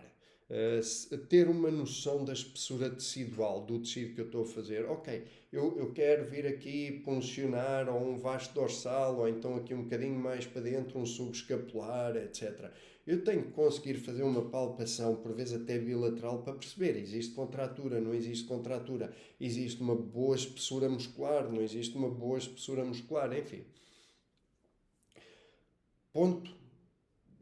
Ter uma noção da espessura tecidual do tecido que eu estou a fazer. Ok, eu quero vir aqui puncionar ou um vasto dorsal ou então aqui um bocadinho mais para dentro, um subescapular, etc. Eu tenho que conseguir fazer uma palpação, por vezes até bilateral, para perceber, existe contratura, não existe contratura, existe uma boa espessura muscular, não existe uma boa espessura muscular, enfim. Ponto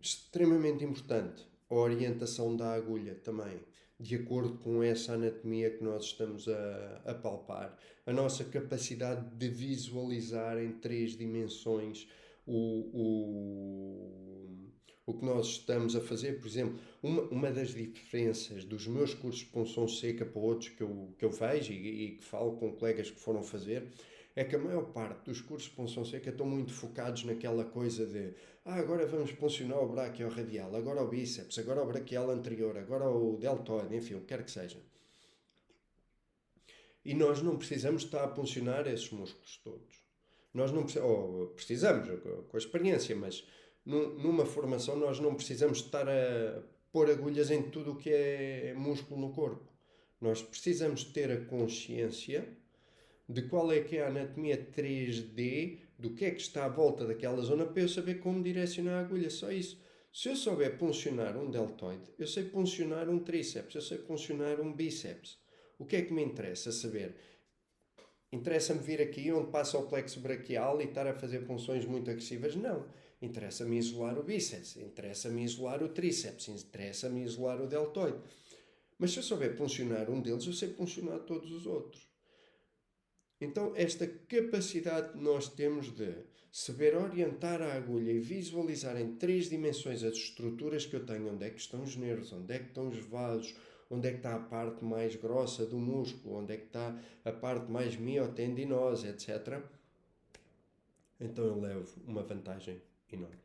extremamente importante, a orientação da agulha também, de acordo com essa anatomia que nós estamos a palpar. A nossa capacidade de visualizar em 3 dimensões o que nós estamos a fazer. Por exemplo, uma das diferenças dos meus cursos de punção seca para outros que eu vejo e que falo com colegas que foram fazer é que a maior parte dos cursos de punção seca estão muito focados naquela coisa de agora vamos puncionar o braquiorradial, agora o bíceps, agora o braquial anterior, agora o deltoide, enfim, o que quer que seja. E nós não precisamos estar a puncionar esses músculos todos. Nós não precisamos com a experiência, mas numa formação nós não precisamos estar a pôr agulhas em tudo o que é músculo no corpo. Nós precisamos ter a consciência de qual é que é a anatomia 3D, do que é que está à volta daquela zona, para eu saber como direcionar a agulha, só isso. Se eu souber puncionar um deltoide, eu sei puncionar um tríceps, eu sei puncionar um bíceps. O que é que me interessa saber? Interessa-me vir aqui onde passa o plexo braquial e estar a fazer punções muito agressivas? Não. Interessa-me isolar o bíceps, interessa-me isolar o tríceps, interessa-me isolar o deltoide. Mas se eu souber funcionar um deles, eu sei funcionar todos os outros. Então, esta capacidade que nós temos de saber orientar a agulha e visualizar em 3 dimensões as estruturas que eu tenho, onde é que estão os nervos, onde é que estão os vasos, onde é que está a parte mais grossa do músculo, onde é que está a parte mais miotendinosa, etc. Então eu levo uma vantagem enorme.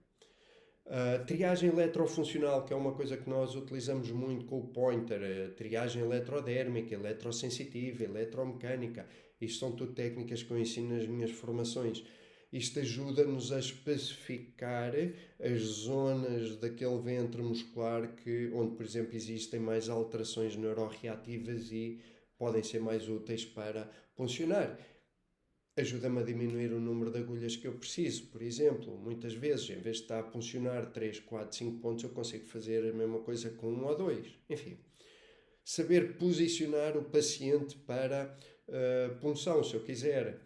Triagem eletrofuncional, que é uma coisa que nós utilizamos muito com o pointer, triagem eletrodérmica, eletrosensitiva, eletromecânica, isto são tudo técnicas que eu ensino nas minhas formações. Isto ajuda-nos a especificar as zonas daquele ventre muscular onde, por exemplo, existem mais alterações neurorreativas e podem ser mais úteis para funcionar. Ajuda-me a diminuir o número de agulhas que eu preciso. Por exemplo, muitas vezes, em vez de estar a funcionar 3, 4, 5 pontos, eu consigo fazer a mesma coisa com 1 ou 2. Enfim, saber posicionar o paciente para punção. Se eu quiser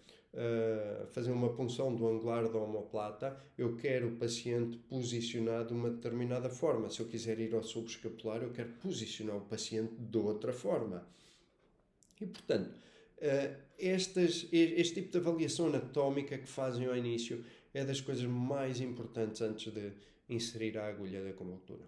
fazer uma punção do angular da omoplata, eu quero o paciente posicionado de uma determinada forma. Se eu quiser ir ao subescapular, eu quero posicionar o paciente de outra forma. E, portanto, este tipo de avaliação anatómica que fazem ao início é das coisas mais importantes antes de inserir a agulha da acupuntura.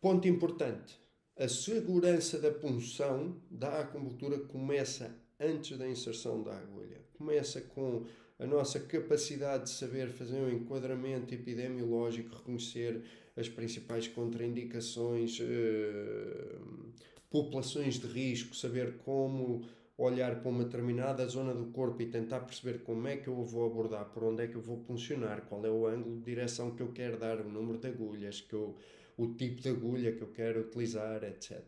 Ponto importante, a segurança da punção da acupuntura começa antes da inserção da agulha. Começa com a nossa capacidade de saber fazer um enquadramento epidemiológico, reconhecer as principais contraindicações, populações de risco, saber como olhar para uma determinada zona do corpo e tentar perceber como é que eu vou abordar, por onde é que eu vou funcionar, qual é o ângulo de direção que eu quero dar, o número de agulhas, o tipo de agulha que eu quero utilizar, etc.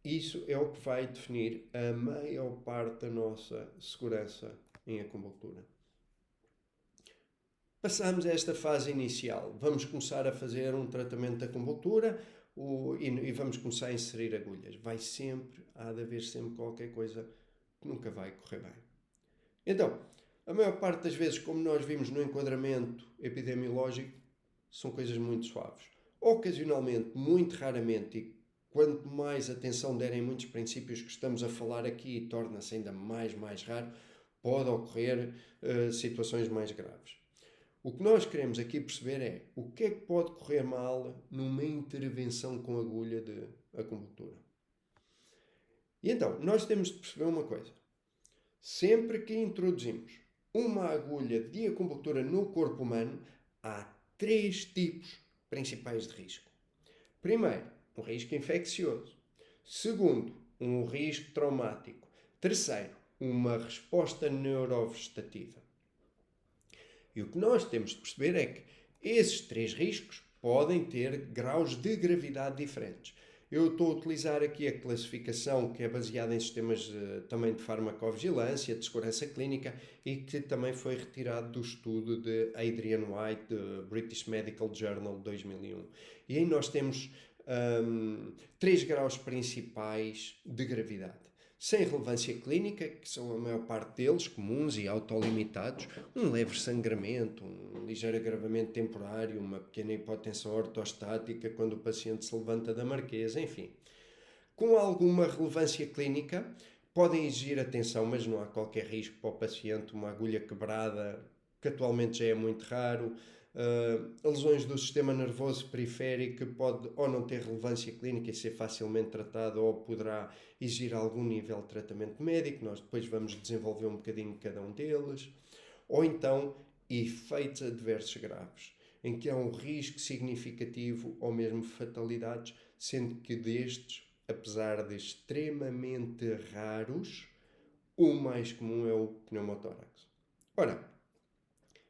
Isso é o que vai definir a maior parte da nossa segurança em acupuntura. Passamos a esta fase inicial. Vamos começar a fazer um tratamento de acupuntura e vamos começar a inserir agulhas. Há de haver sempre qualquer coisa que nunca vai correr bem. Então, a maior parte das vezes, como nós vimos no enquadramento epidemiológico, são coisas muito suaves. Ocasionalmente, muito raramente, e quanto mais atenção derem muitos princípios que estamos a falar aqui, torna-se ainda mais raro, pode ocorrer situações mais graves. O que nós queremos aqui perceber é o que é que pode correr mal numa intervenção com agulha de acupuntura. E então, nós temos de perceber uma coisa. Sempre que introduzimos uma agulha de acupuntura no corpo humano, há 3 tipos principais de risco. Primeiro, um risco infeccioso. Segundo, um risco traumático. Terceiro, uma resposta neurovegetativa. E o que nós temos de perceber é que esses 3 riscos podem ter graus de gravidade diferentes. Eu estou a utilizar aqui a classificação que é baseada em sistemas também de farmacovigilância, de segurança clínica e que também foi retirado do estudo de Adrian White, do British Medical Journal de 2001. E aí nós temos 3 graus principais de gravidade. Sem relevância clínica, que são a maior parte deles, comuns e autolimitados, um leve sangramento, um ligeiro agravamento temporário, uma pequena hipotensão ortostática quando o paciente se levanta da marquesa, enfim. Com alguma relevância clínica, podem exigir atenção, mas não há qualquer risco para o paciente, uma agulha quebrada, que atualmente já é muito raro, Lesões do sistema nervoso periférico que pode ou não ter relevância clínica e ser facilmente tratado ou poderá exigir algum nível de tratamento médico. Nós depois vamos desenvolver um bocadinho cada um deles. Ou então, efeitos adversos graves, em que há um risco significativo ou mesmo fatalidades, sendo que destes, apesar de extremamente raros, o mais comum é o pneumotórax. Ora,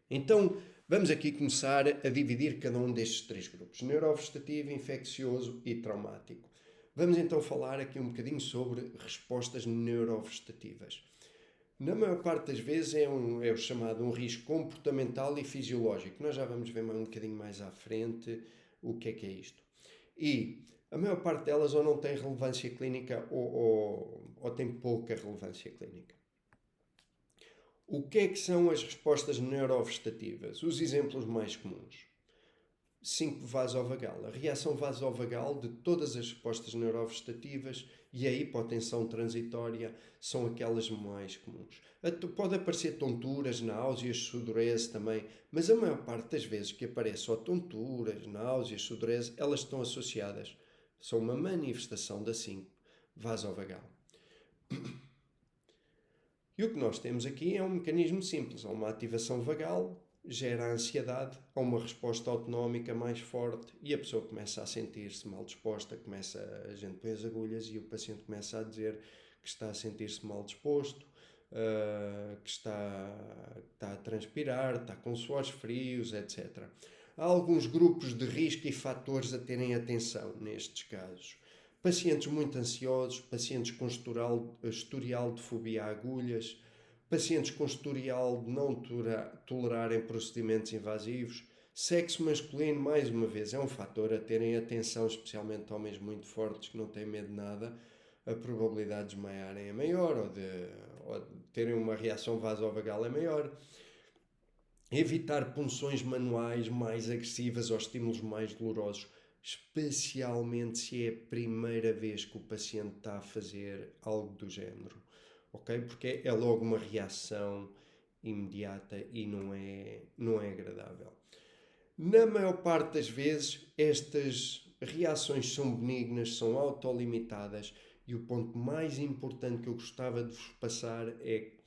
então vamos aqui começar a dividir cada um destes três grupos: neurovegetativo, infeccioso e traumático. Vamos então falar aqui um bocadinho sobre respostas neurovegetativas. Na maior parte das vezes é o chamado um risco comportamental e fisiológico. Nós já vamos ver um bocadinho mais à frente o que é isto. E a maior parte delas ou não tem relevância clínica ou tem pouca relevância clínica. O que são as respostas neurovegetativas? Os exemplos mais comuns. 5 vasovagal. A reação vasovagal de todas as respostas neurovegetativas e a hipotensão transitória são aquelas mais comuns. Pode aparecer tonturas, náuseas, sudorese também, mas a maior parte das vezes que aparece só tonturas, náuseas, sudorese, elas estão associadas. São uma manifestação da 5 vasovagal. E o que nós temos aqui é um mecanismo simples. Há uma ativação vagal, gera ansiedade, há uma resposta autonómica mais forte e a pessoa começa a sentir-se mal disposta, a gente põe as agulhas e o paciente começa a dizer que está a sentir-se mal disposto, que está a transpirar, está com suores frios, etc. Há alguns grupos de risco e fatores a terem atenção nestes casos. Pacientes muito ansiosos, pacientes com historial de fobia a agulhas, pacientes com historial de não tolerarem procedimentos invasivos. Sexo masculino, mais uma vez, é um fator a terem atenção, especialmente homens muito fortes que não têm medo de nada. A probabilidade de desmaiarem é maior ou de terem uma reação vasovagal é maior. Evitar punções manuais mais agressivas ou estímulos mais dolorosos, especialmente se é a primeira vez que o paciente está a fazer algo do género, ok? Porque é logo uma reação imediata e não é agradável. Na maior parte das vezes, estas reações são benignas, são autolimitadas e o ponto mais importante que eu gostava de vos passar é que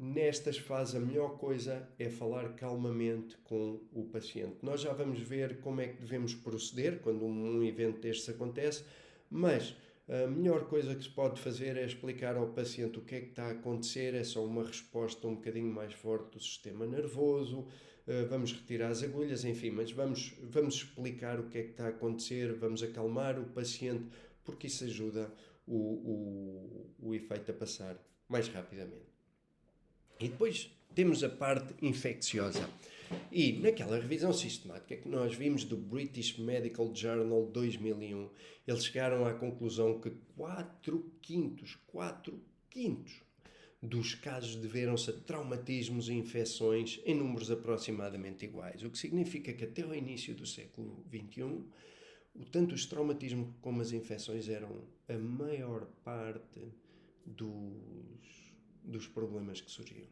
nestas fases a melhor coisa é falar calmamente com o paciente. Nós já vamos ver como é que devemos proceder quando um evento destes acontece, mas a melhor coisa que se pode fazer é explicar ao paciente o que é que está a acontecer, é só uma resposta um bocadinho mais forte do sistema nervoso, vamos retirar as agulhas, enfim, mas vamos explicar o que é que está a acontecer, vamos acalmar o paciente, porque isso ajuda o efeito a passar mais rapidamente. E depois temos a parte infecciosa. E naquela revisão sistemática que nós vimos do British Medical Journal 2001, eles chegaram à conclusão que 4 quintos dos casos deveram-se a traumatismos e infecções em números aproximadamente iguais, o que significa que até ao início do século XXI, tanto os traumatismos como as infecções eram a maior parte dos problemas que surgiam.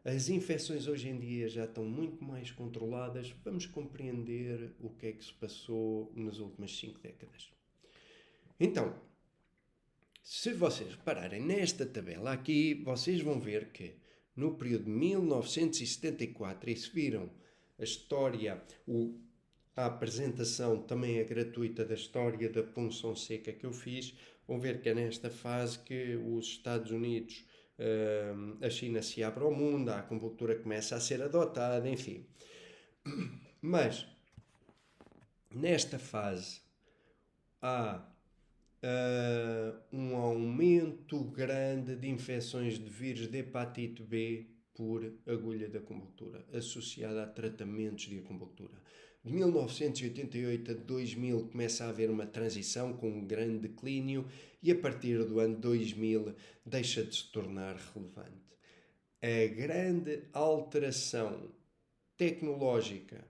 As infecções hoje em dia já estão muito mais controladas. Vamos compreender o que é que se passou nas últimas 5 décadas. Então, se vocês repararem nesta tabela aqui, vocês vão ver que no período de 1974, e se viram a história, a apresentação também é gratuita da história da punção seca que eu fiz, vão ver que é nesta fase que os Estados Unidos, a China se abre ao mundo, a acupuntura começa a ser adotada, enfim. Mas, nesta fase, há um aumento grande de infecções de vírus de hepatite B por agulha de acupuntura, associada a tratamentos de acupuntura. De 1988 a 2000 começa a haver uma transição com um grande declínio e a partir do ano 2000 deixa de se tornar relevante. A grande alteração tecnológica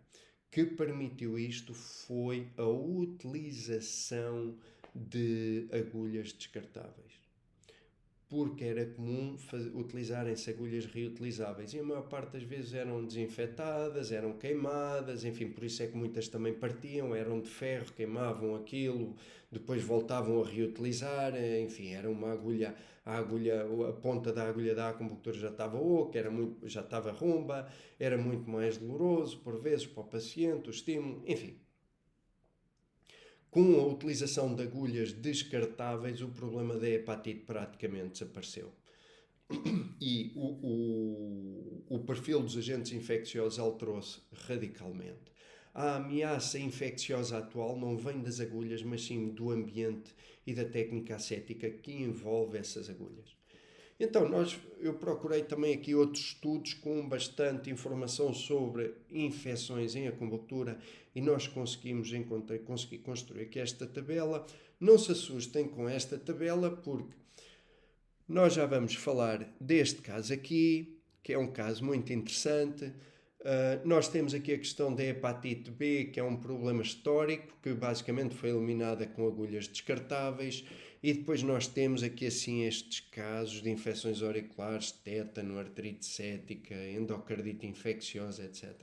que permitiu isto foi a utilização de agulhas descartáveis. porque era comum utilizarem-se agulhas reutilizáveis e a maior parte das vezes eram desinfetadas, eram queimadas, enfim, por isso é que muitas também partiam, eram de ferro, queimavam aquilo, depois voltavam a reutilizar, enfim, era uma agulha, a ponta da agulha da acupuntura já estava oca, já estava romba, era muito mais doloroso por vezes para o paciente, o estímulo, enfim. Com a utilização de agulhas descartáveis, o problema da hepatite praticamente desapareceu. E o perfil dos agentes infecciosos alterou-se radicalmente. A ameaça infecciosa atual não vem das agulhas, mas sim do ambiente e da técnica ascética que envolve essas agulhas. Então, eu procurei também aqui outros estudos com bastante informação sobre infecções em acupuntura e nós consegui construir aqui esta tabela. Não se assustem com esta tabela porque nós já vamos falar deste caso aqui, que é um caso muito interessante. Nós temos aqui a questão da hepatite B, que é um problema histórico, que basicamente foi eliminada com agulhas descartáveis. E depois nós temos aqui assim estes casos de infecções auriculares, tétano, artrite cética, endocardite infecciosa, etc.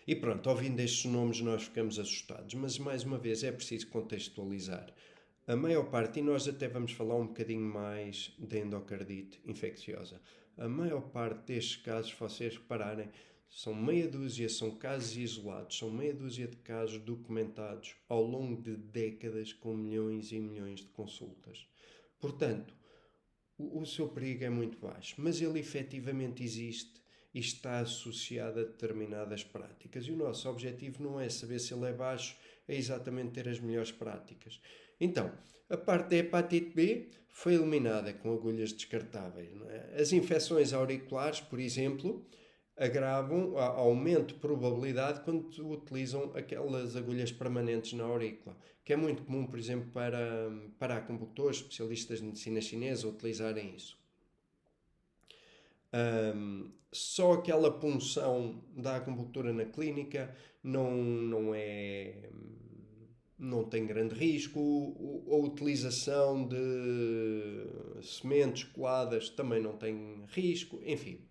E pronto, ouvindo estes nomes nós ficamos assustados, mas mais uma vez é preciso contextualizar. A maior parte, e nós até vamos falar um bocadinho mais da endocardite infecciosa, a maior parte destes casos, se vocês repararem, são meia dúzia, são casos isolados, são meia dúzia de casos documentados ao longo de décadas com milhões e milhões de consultas. Portanto, o seu perigo é muito baixo, mas ele efetivamente existe e está associado a determinadas práticas. E o nosso objetivo não é saber se ele é baixo, é exatamente ter as melhores práticas. Então, a parte da hepatite B foi eliminada com agulhas descartáveis. Não é? As infecções auriculares, por exemplo, aumento de probabilidade quando utilizam aquelas agulhas permanentes na aurícula, que é muito comum, por exemplo, para acupuntores, especialistas de medicina chinesa, utilizarem isso. Só aquela punção da acupuntura na clínica não tem grande risco. A utilização de sementes coladas também não tem risco, enfim.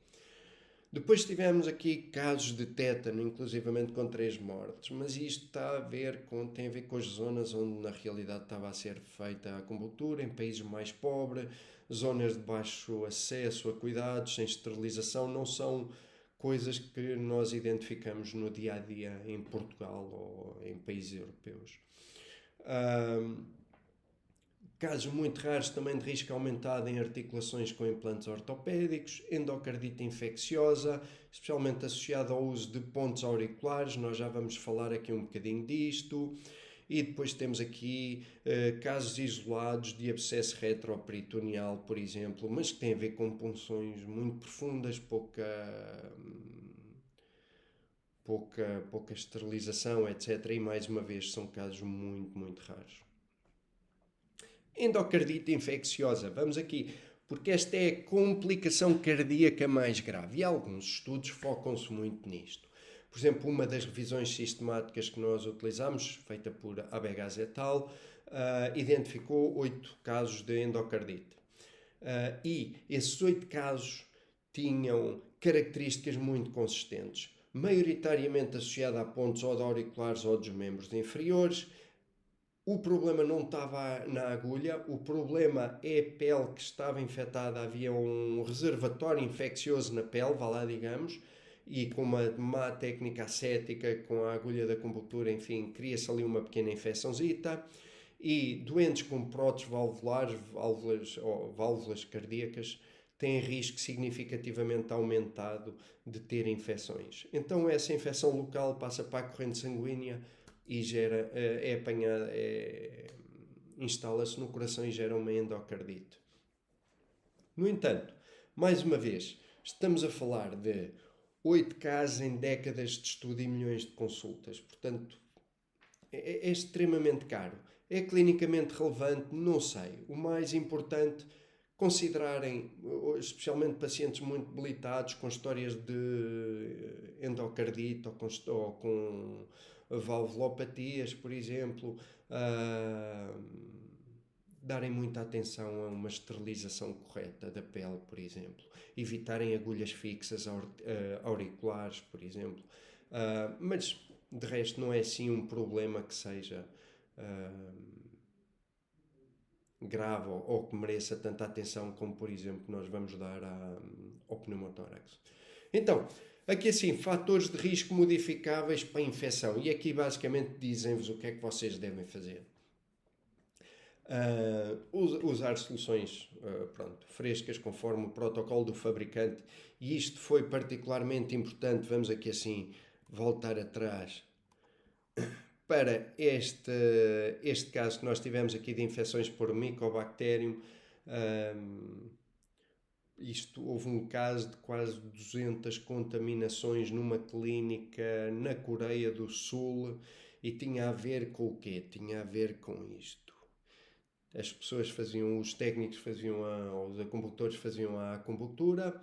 Depois tivemos aqui casos de tétano, inclusivamente com 3 mortes, mas isto tem a ver com as zonas onde na realidade estava a ser feita a acupuntura, em países mais pobres, zonas de baixo acesso a cuidados, sem esterilização, não são coisas que nós identificamos no dia a dia em Portugal ou em países europeus. Casos muito raros também de risco aumentado em articulações com implantes ortopédicos, endocardite infecciosa, especialmente associada ao uso de pontos auriculares, nós já vamos falar aqui um bocadinho disto. E depois temos aqui casos isolados de abscesso retroperitoneal, por exemplo, mas que têm a ver com punções muito profundas, pouca esterilização, etc. E mais uma vez são casos muito, muito raros. Endocardite infecciosa, vamos aqui, porque esta é a complicação cardíaca mais grave e alguns estudos focam-se muito nisto. Por exemplo, uma das revisões sistemáticas que nós utilizamos, feita por Abegas et al., identificou 8 casos de endocardite. E esses 8 casos tinham características muito consistentes, maioritariamente associada a pontos ou auriculares ou dos membros inferiores. O problema não estava na agulha, o problema é a pele que estava infectada, havia um reservatório infeccioso na pele, vá lá digamos, e com uma má técnica ascética, com a agulha da acupuntura, enfim, cria-se ali uma pequena infecçãozita. E doentes com próteses valvulares, válvulas cardíacas, têm risco significativamente aumentado de ter infecções. Então essa infecção local passa para a corrente sanguínea e instala-se no coração e gera uma endocardite. No entanto, mais uma vez, estamos a falar de 8 casos em décadas de estudo e milhões de consultas. Portanto, é extremamente caro. É clinicamente relevante? Não sei. O mais importante, considerarem, especialmente pacientes muito debilitados, com histórias de endocardite ou com valvulopatias, por exemplo, darem muita atenção a uma esterilização correta da pele, por exemplo. Evitarem agulhas fixas auriculares, por exemplo. Mas, de resto, não é assim um problema que seja grave ou que mereça tanta atenção como, por exemplo, nós vamos dar ao pneumotórax. Então, aqui assim, fatores de risco modificáveis para a infecção. E aqui basicamente dizem-vos o que é que vocês devem fazer. Usar soluções frescas conforme o protocolo do fabricante, e isto foi particularmente importante. Vamos aqui assim voltar atrás para este caso que nós tivemos aqui de infecções por Mycobacterium. Houve um caso de quase 200 contaminações numa clínica na Coreia do Sul, e tinha a ver com o quê? Tinha a ver com isto. As pessoas faziam, os técnicos faziam, os acupuntores faziam a acupuntura,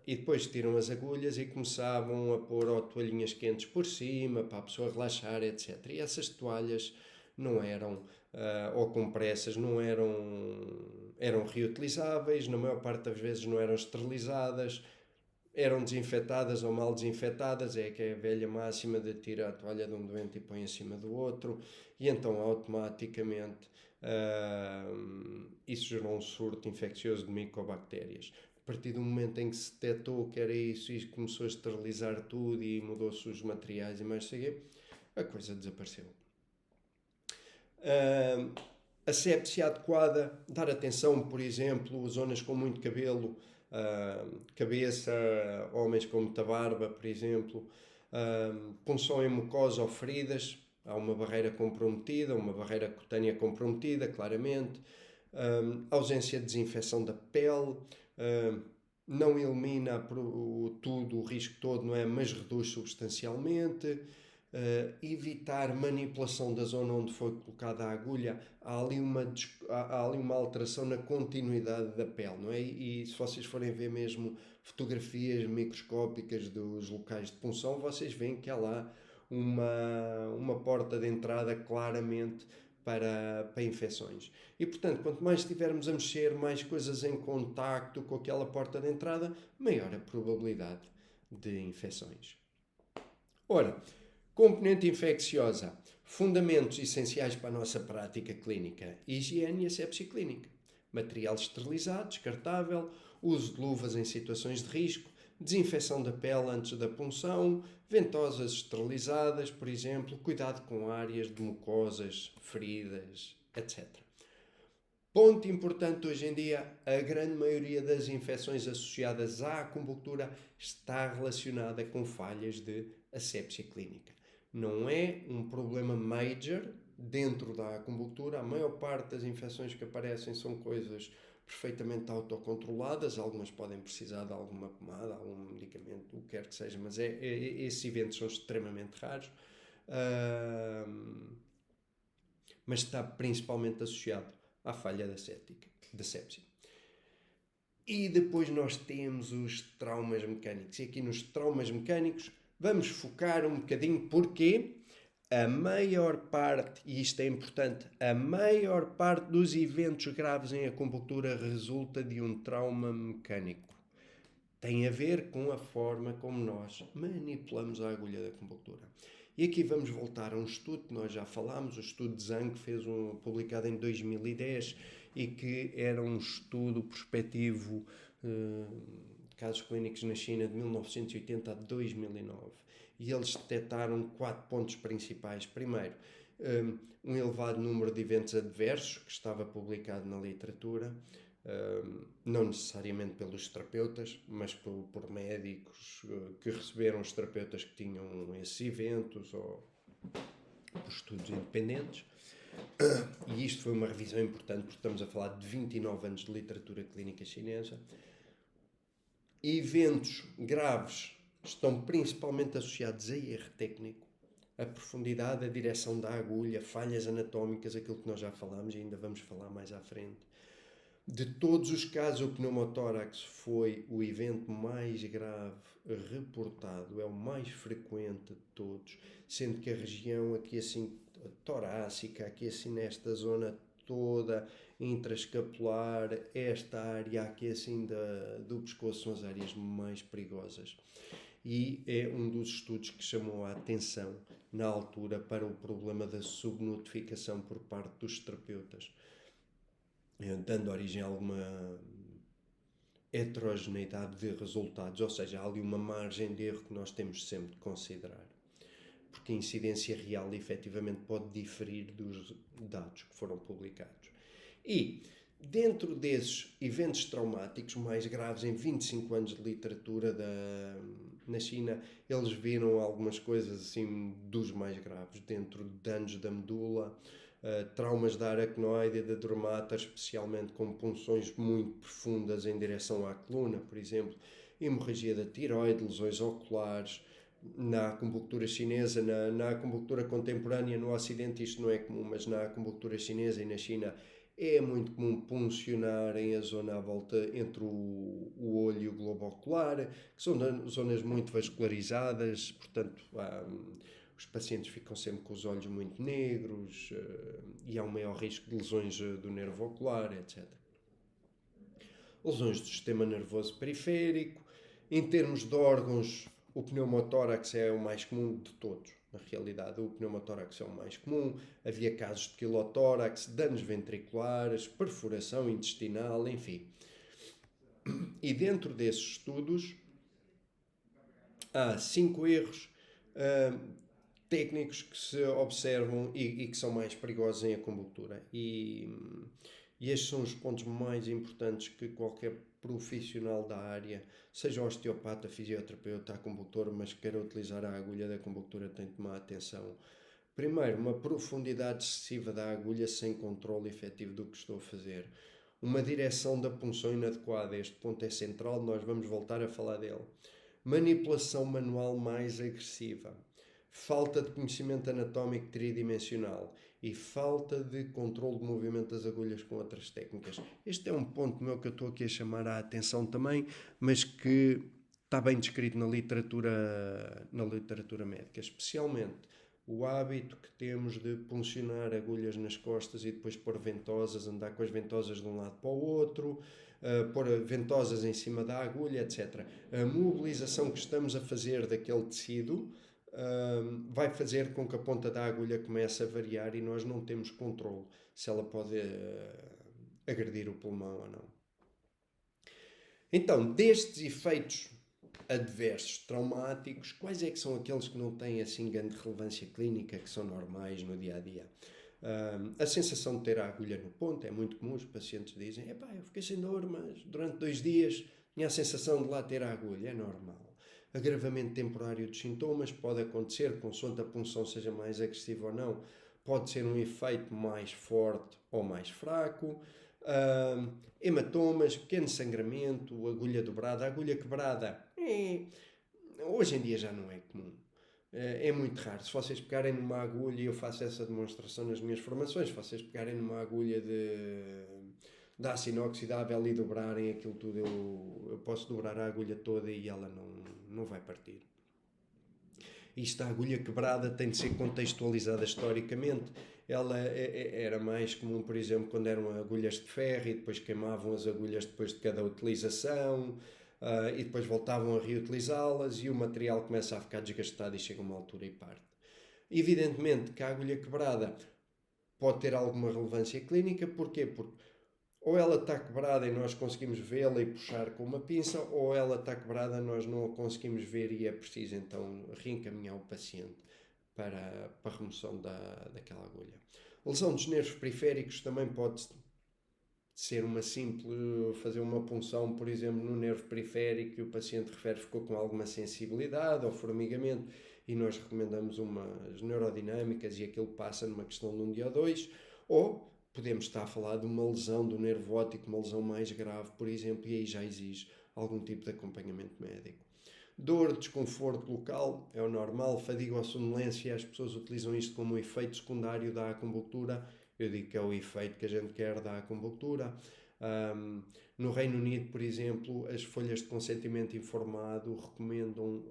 e depois tiram as agulhas e começavam a pôr toalhinhas quentes por cima para a pessoa relaxar, etc. E essas toalhas não eram, ou compressas, não eram reutilizáveis, na maior parte das vezes não eram esterilizadas, eram desinfetadas ou mal desinfetadas. É que é a velha máxima de tirar a toalha de um doente e põe em cima do outro, e então automaticamente isso gerou um surto infeccioso de micobactérias. A partir do momento em que se detectou que era isso e começou a esterilizar tudo e mudou-se os materiais e mais seguir, a coisa desapareceu. Asepsia adequada, dar atenção, por exemplo, zonas com muito cabelo, cabeça, homens com muita barba, por exemplo, punção em mucosa ou feridas. Há uma barreira comprometida, uma barreira cutânea comprometida, claramente. Ausência de desinfecção da pele, não elimina tudo, o risco todo, não é? Mas reduz substancialmente. Evitar manipulação da zona onde foi colocada a agulha. Há ali uma alteração na continuidade da pele, não é? E se vocês forem ver mesmo fotografias microscópicas dos locais de punção, vocês veem que há lá uma porta de entrada claramente para infecções. E, portanto, quanto mais estivermos a mexer, mais coisas em contacto com aquela porta de entrada, maior a probabilidade de infecções. Ora, componente infecciosa. Fundamentos essenciais para a nossa prática clínica: higiene e asepsia clínica. Material esterilizado, descartável, uso de luvas em situações de risco, desinfecção da pele antes da punção, ventosas esterilizadas, por exemplo, cuidado com áreas de mucosas, feridas, etc. Ponto importante hoje em dia: a grande maioria das infecções associadas à acupuntura está relacionada com falhas de asepsia clínica. Não é um problema major dentro da acupuntura. A maior parte das infecções que aparecem são coisas perfeitamente autocontroladas. Algumas podem precisar de alguma pomada, algum medicamento, o que quer que seja, mas esses eventos são extremamente raros. Mas está principalmente associado à falha da sepsia. E depois nós temos os traumas mecânicos. E aqui nos traumas mecânicos vamos focar um bocadinho, porque a maior parte, e isto é importante, a maior parte dos eventos graves em acupuntura resulta de um trauma mecânico. Tem a ver com a forma como nós manipulamos a agulha da acupuntura. E aqui vamos voltar a um estudo que nós já falámos, o estudo de Zhang, publicado em 2010, e que era um estudo prospectivo de casos clínicos na China de 1980 a 2009. E eles detectaram 4 pontos principais. Primeiro, um elevado número de eventos adversos, que estava publicado na literatura, não necessariamente pelos terapeutas, mas por médicos que receberam os terapeutas que tinham esses eventos, ou por estudos independentes. E isto foi uma revisão importante, porque estamos a falar de 29 anos de literatura clínica chinesa. Eventos graves estão principalmente associados a erro técnico, a profundidade, a direção da agulha, falhas anatómicas, aquilo que nós já falámos e ainda vamos falar mais à frente. De todos os casos, o pneumotórax foi o evento mais grave reportado, é o mais frequente de todos, sendo que a região aqui assim torácica, aqui assim nesta zona toda intraescapular, esta área aqui assim do pescoço são as áreas mais perigosas. E é um dos estudos que chamou a atenção na altura para o problema da subnotificação por parte dos terapeutas, dando origem a alguma heterogeneidade de resultados, ou seja, há ali uma margem de erro que nós temos sempre de considerar, porque a incidência real efetivamente pode diferir dos dados que foram publicados. E dentro desses eventos traumáticos mais graves, em 25 anos de literatura na China, eles viram algumas coisas assim dos mais graves, dentro de danos da medula, traumas da aracnoide e da dermata, especialmente com punções muito profundas em direção à coluna, por exemplo, hemorragia da tiroide, lesões oculares. Na acupuntura chinesa, na acupuntura contemporânea no Ocidente isto não é comum, mas na acupuntura chinesa e na China é muito comum puncionarem a zona à volta entre o olho e o globo ocular, que são zonas muito vascularizadas, portanto os pacientes ficam sempre com os olhos muito negros e há um maior risco de lesões do nervo ocular, etc. Lesões do sistema nervoso periférico. Em termos de órgãos, o pneumotórax é o mais comum de todos. Na realidade, o pneumotórax é o mais comum. Havia casos de quilotórax, danos ventriculares, perfuração intestinal, enfim. E dentro desses estudos, há 5 erros técnicos que se observam e que são mais perigosos em acupuntura. E estes são os pontos mais importantes que qualquer profissional da área, seja osteopata, fisioterapeuta, acupuntor, mas que queira utilizar a agulha da acupuntura, tem de tomar atenção. Primeiro, uma profundidade excessiva da agulha sem controle efetivo do que estou a fazer. Uma direção da punção inadequada, este ponto é central, nós vamos voltar a falar dele. Manipulação manual mais agressiva. Falta de conhecimento anatómico tridimensional e falta de controle de movimento das agulhas com outras técnicas. Este é um ponto meu que eu estou aqui a chamar a atenção também, mas que está bem descrito na literatura médica, especialmente o hábito que temos de puncionar agulhas nas costas e depois pôr ventosas, andar com as ventosas de um lado para o outro, pôr ventosas em cima da agulha, etc. A mobilização que estamos a fazer daquele tecido vai fazer com que a ponta da agulha comece a variar e nós não temos controle se ela pode agredir o pulmão ou não. Então, destes efeitos adversos traumáticos, quais é que são aqueles que não têm assim grande relevância clínica, que são normais no dia a dia? A sensação de ter a agulha no ponto é muito comum. Os pacientes dizem: eu fiquei sem dor, mas durante 2 dias tinha a sensação de lá ter a agulha. É normal. Agravamento temporário dos sintomas pode acontecer, consoante a punção seja mais agressiva ou não. Pode ser um efeito mais forte ou mais fraco. Hematomas, pequeno sangramento, agulha dobrada, agulha quebrada. Hoje em dia já não é comum. É muito raro. Se vocês pegarem numa agulha, e eu faço essa demonstração nas minhas formações, se vocês pegarem numa agulha de aço inoxidável e dobrarem aquilo tudo, eu posso dobrar a agulha toda e ela não vai partir. Isto, a agulha quebrada, tem de ser contextualizada historicamente. Ela era mais comum, por exemplo, quando eram agulhas de ferro e depois queimavam as agulhas depois de cada utilização e depois voltavam a reutilizá-las e o material começa a ficar desgastado e chega a uma altura e parte. Evidentemente que a agulha quebrada pode ter alguma relevância clínica. Porquê? Porque ou ela está quebrada e nós conseguimos vê-la e puxar com uma pinça, ou ela está quebrada e nós não a conseguimos ver e é preciso então reencaminhar o paciente para a remoção daquela agulha. A lesão dos nervos periféricos também pode ser uma simples, fazer uma punção, por exemplo, no nervo periférico e o paciente refere que ficou com alguma sensibilidade ou formigamento e nós recomendamos umas neurodinâmicas e aquilo passa numa questão de 1 dia ou 2, ou podemos estar a falar de uma lesão do nervo óptico, uma lesão mais grave, por exemplo, e aí já exige algum tipo de acompanhamento médico. Dor, desconforto local, é o normal. Fadiga ou sonolência, as pessoas utilizam isto como um efeito secundário da acupuntura. Eu digo que é o efeito que a gente quer da acupuntura. No Reino Unido, por exemplo, as folhas de consentimento informado recomendam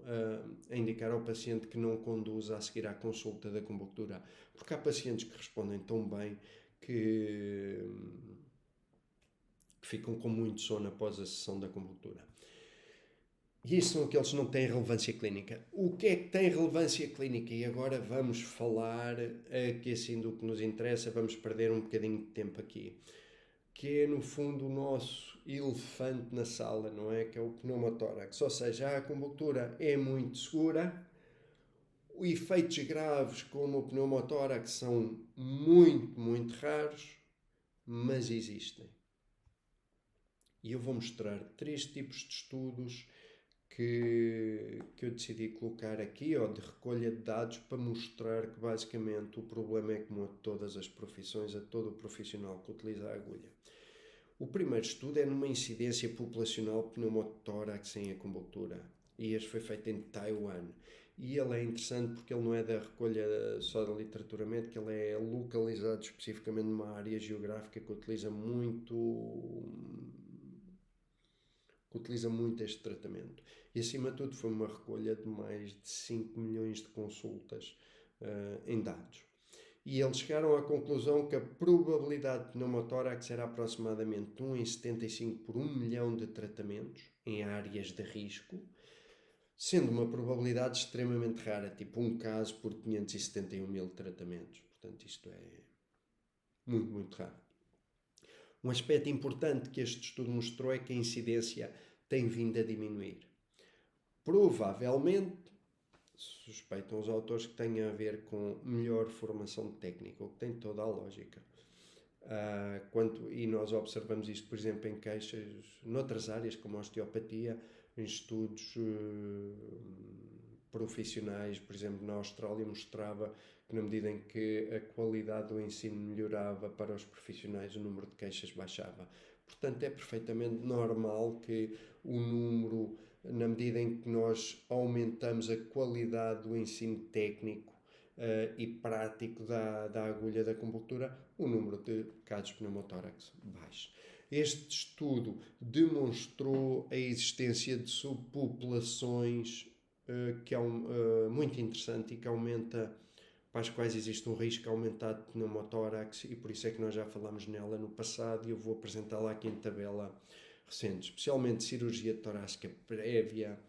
a indicar ao paciente que não conduza a seguir à consulta da acupuntura, porque há pacientes que respondem tão bem que ficam com muito sono após a sessão da acupuntura. E isso são aqueles que não têm relevância clínica. O que é que tem relevância clínica? E agora vamos falar aqui assim do que nos interessa, vamos perder um bocadinho de tempo aqui. Que é no fundo o nosso elefante na sala, não é? Que é o pneumotórax. Ou seja, a acupuntura é muito segura, efeitos graves como o pneumotórax são muito, muito raros, mas existem. E eu vou mostrar 3 tipos de estudos que eu decidi colocar aqui, ou de recolha de dados, para mostrar que basicamente o problema é comum a todas as profissões, a todo o profissional que utiliza a agulha. O primeiro estudo é numa incidência populacional pneumotórax em acupuntura, e este foi feito em Taiwan. E ele é interessante porque ele não é da recolha só da literatura médica, ele é localizado especificamente numa área geográfica que utiliza muito este tratamento. E acima de tudo foi uma recolha de mais de 5 milhões de consultas em dados. E eles chegaram à conclusão que a probabilidade de pneumotórax era aproximadamente 1 em 75 por 1 milhão de tratamentos em áreas de risco, sendo uma probabilidade extremamente rara, tipo 1 caso por 571 mil tratamentos. Portanto, isto é muito, muito raro. Um aspecto importante que este estudo mostrou é que a incidência tem vindo a diminuir. Provavelmente, suspeitam os autores, que tenha a ver com melhor formação técnica, o que tem toda a lógica. E nós observamos isto, por exemplo, em queixas noutras áreas, como a osteopatia, em estudos profissionais, por exemplo, na Austrália mostrava que na medida em que a qualidade do ensino melhorava para os profissionais, o número de queixas baixava. Portanto, é perfeitamente normal que o número, na medida em que nós aumentamos a qualidade do ensino técnico e prático da agulha da acupuntura, o número de casos pneumotórax baixe. Este estudo demonstrou a existência de subpopulações que é muito interessante e que aumenta, para as quais existe um risco aumentado de pneumotórax, e por isso é que nós já falámos nela no passado e eu vou apresentá-la aqui em tabela recente, especialmente cirurgia torácica prévia,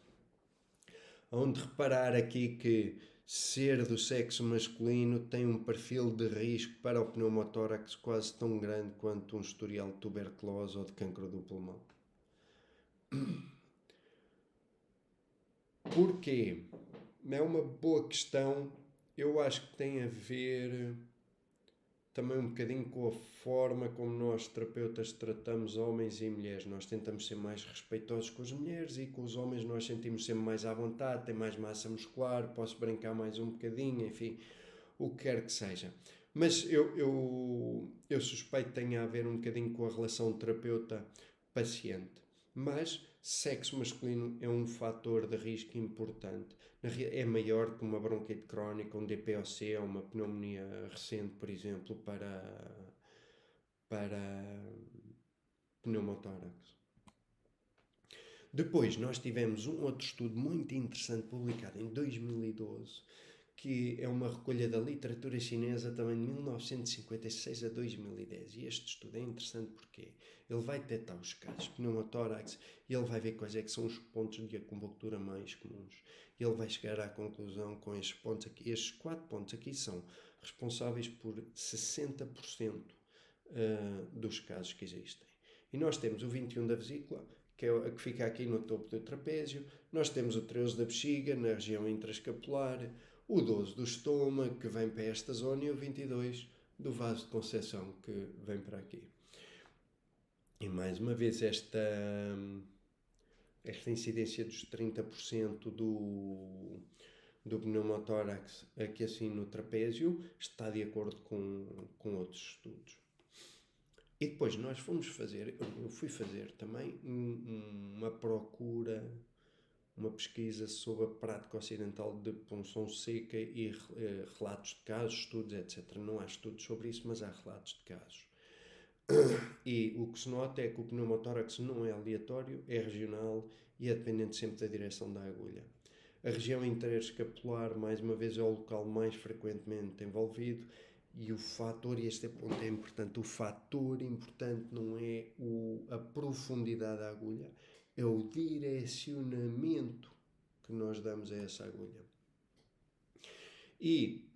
onde reparar aqui que ser do sexo masculino tem um perfil de risco para o pneumotórax quase tão grande quanto um historial de tuberculose ou de cancro do pulmão. Porquê? É uma boa questão. Eu acho que tem a ver também um bocadinho com a forma como nós, terapeutas, tratamos homens e mulheres. Nós tentamos ser mais respeitosos com as mulheres e com os homens nós sentimos sempre mais à vontade, tem mais massa muscular, posso brincar mais um bocadinho, enfim, o que quer que seja. Mas eu suspeito que tenha a ver um bocadinho com a relação terapeuta-paciente. Mas sexo masculino é um fator de risco importante. É maior que uma bronquite crónica, um DPOC ou uma pneumonia recente, por exemplo, para pneumotórax. Depois nós tivemos um outro estudo muito interessante publicado em 2012, que é uma recolha da literatura chinesa também de 1956 a 2010. E este estudo é interessante porque ele vai detectar os casos de pneumotórax e ele vai ver quais é que são os pontos de acupuntura mais comuns. E ele vai chegar à conclusão com estes pontos aqui. Estes 4 pontos aqui são responsáveis por 60% dos casos que existem. E nós temos o 21 da vesícula, que é a que fica aqui no topo do trapézio. Nós temos o 13 da bexiga, na região intraescapular, o 12 do estômago, que vem para esta zona, e o 22 do vaso de Conceição, que vem para aqui. E mais uma vez esta incidência dos 30% do pneumotórax aqui assim no trapézio está de acordo com outros estudos. E depois eu fui fazer também uma procura, uma pesquisa sobre a prática ocidental de punção seca e relatos de casos, estudos, etc. Não há estudos sobre isso, mas há relatos de casos. E o que se nota é que o pneumotórax não é aleatório, é regional e é dependente sempre da direção da agulha. A região interescapular, mais uma vez, é o local mais frequentemente envolvido e o fator, e este ponto é importante, o fator importante não é a profundidade da agulha, é o direcionamento que nós damos a essa agulha. E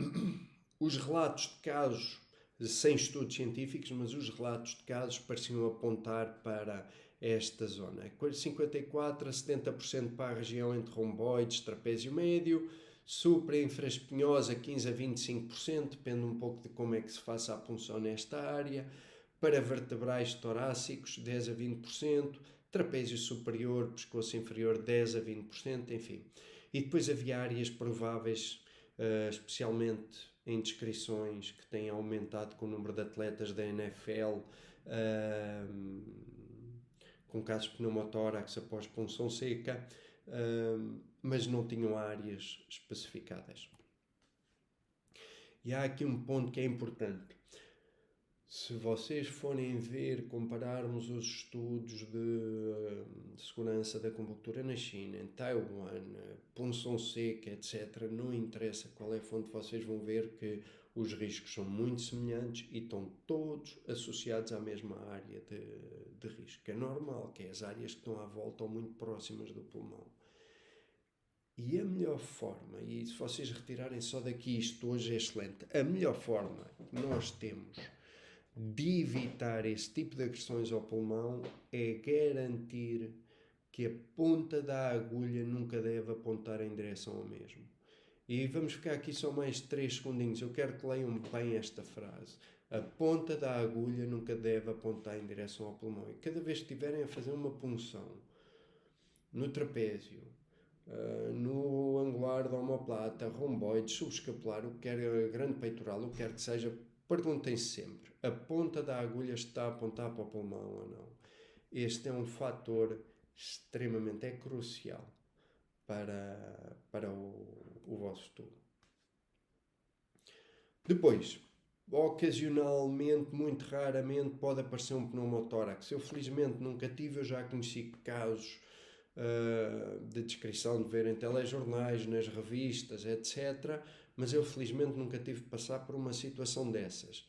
os relatos de casos, sem estudos científicos, mas os relatos de casos pareciam apontar para esta zona. 54% a 70% para a região entre romboides, trapézio médio, supra infraespinhosa 15% a 25%, depende um pouco de como é que se faça a punção nesta área, para vertebrais torácicos 10% a 20%, trapézio superior, pescoço inferior 10% a 20%, enfim. E depois havia áreas prováveis, especialmente em descrições que têm aumentado com o número de atletas da NFL, com casos de pneumotórax após punção seca, mas não tinham áreas especificadas. E há aqui um ponto que é importante. Se vocês forem ver, compararmos os estudos de segurança da acupuntura na China, em Taiwan, punção seca, etc., não interessa qual é a fonte, vocês vão ver que os riscos são muito semelhantes e estão todos associados à mesma área de risco, que é normal, que é as áreas que estão à volta ou muito próximas do pulmão. E a melhor forma, e se vocês retirarem só daqui isto hoje é excelente, a melhor forma que nós temos de evitar esse tipo de agressões ao pulmão é garantir que a ponta da agulha nunca deve apontar em direção ao mesmo. E vamos ficar aqui só mais 3 segundinhos. Eu quero que leiam bem esta frase. A ponta da agulha nunca deve apontar em direção ao pulmão. E cada vez que estiverem a fazer uma punção no trapézio, no angular da omoplata, romboide, subescapular, o que quer, grande peitoral, o que quer que seja, perguntem-se sempre, a ponta da agulha está a apontar para o pulmão ou não? Este é um fator extremamente, crucial para o vosso estudo. Depois, ocasionalmente, muito raramente, pode aparecer um pneumotórax. Eu felizmente nunca tive, eu já conheci casos de descrição de ver em telejornais, nas revistas, etc. Mas eu felizmente nunca tive de passar por uma situação dessas.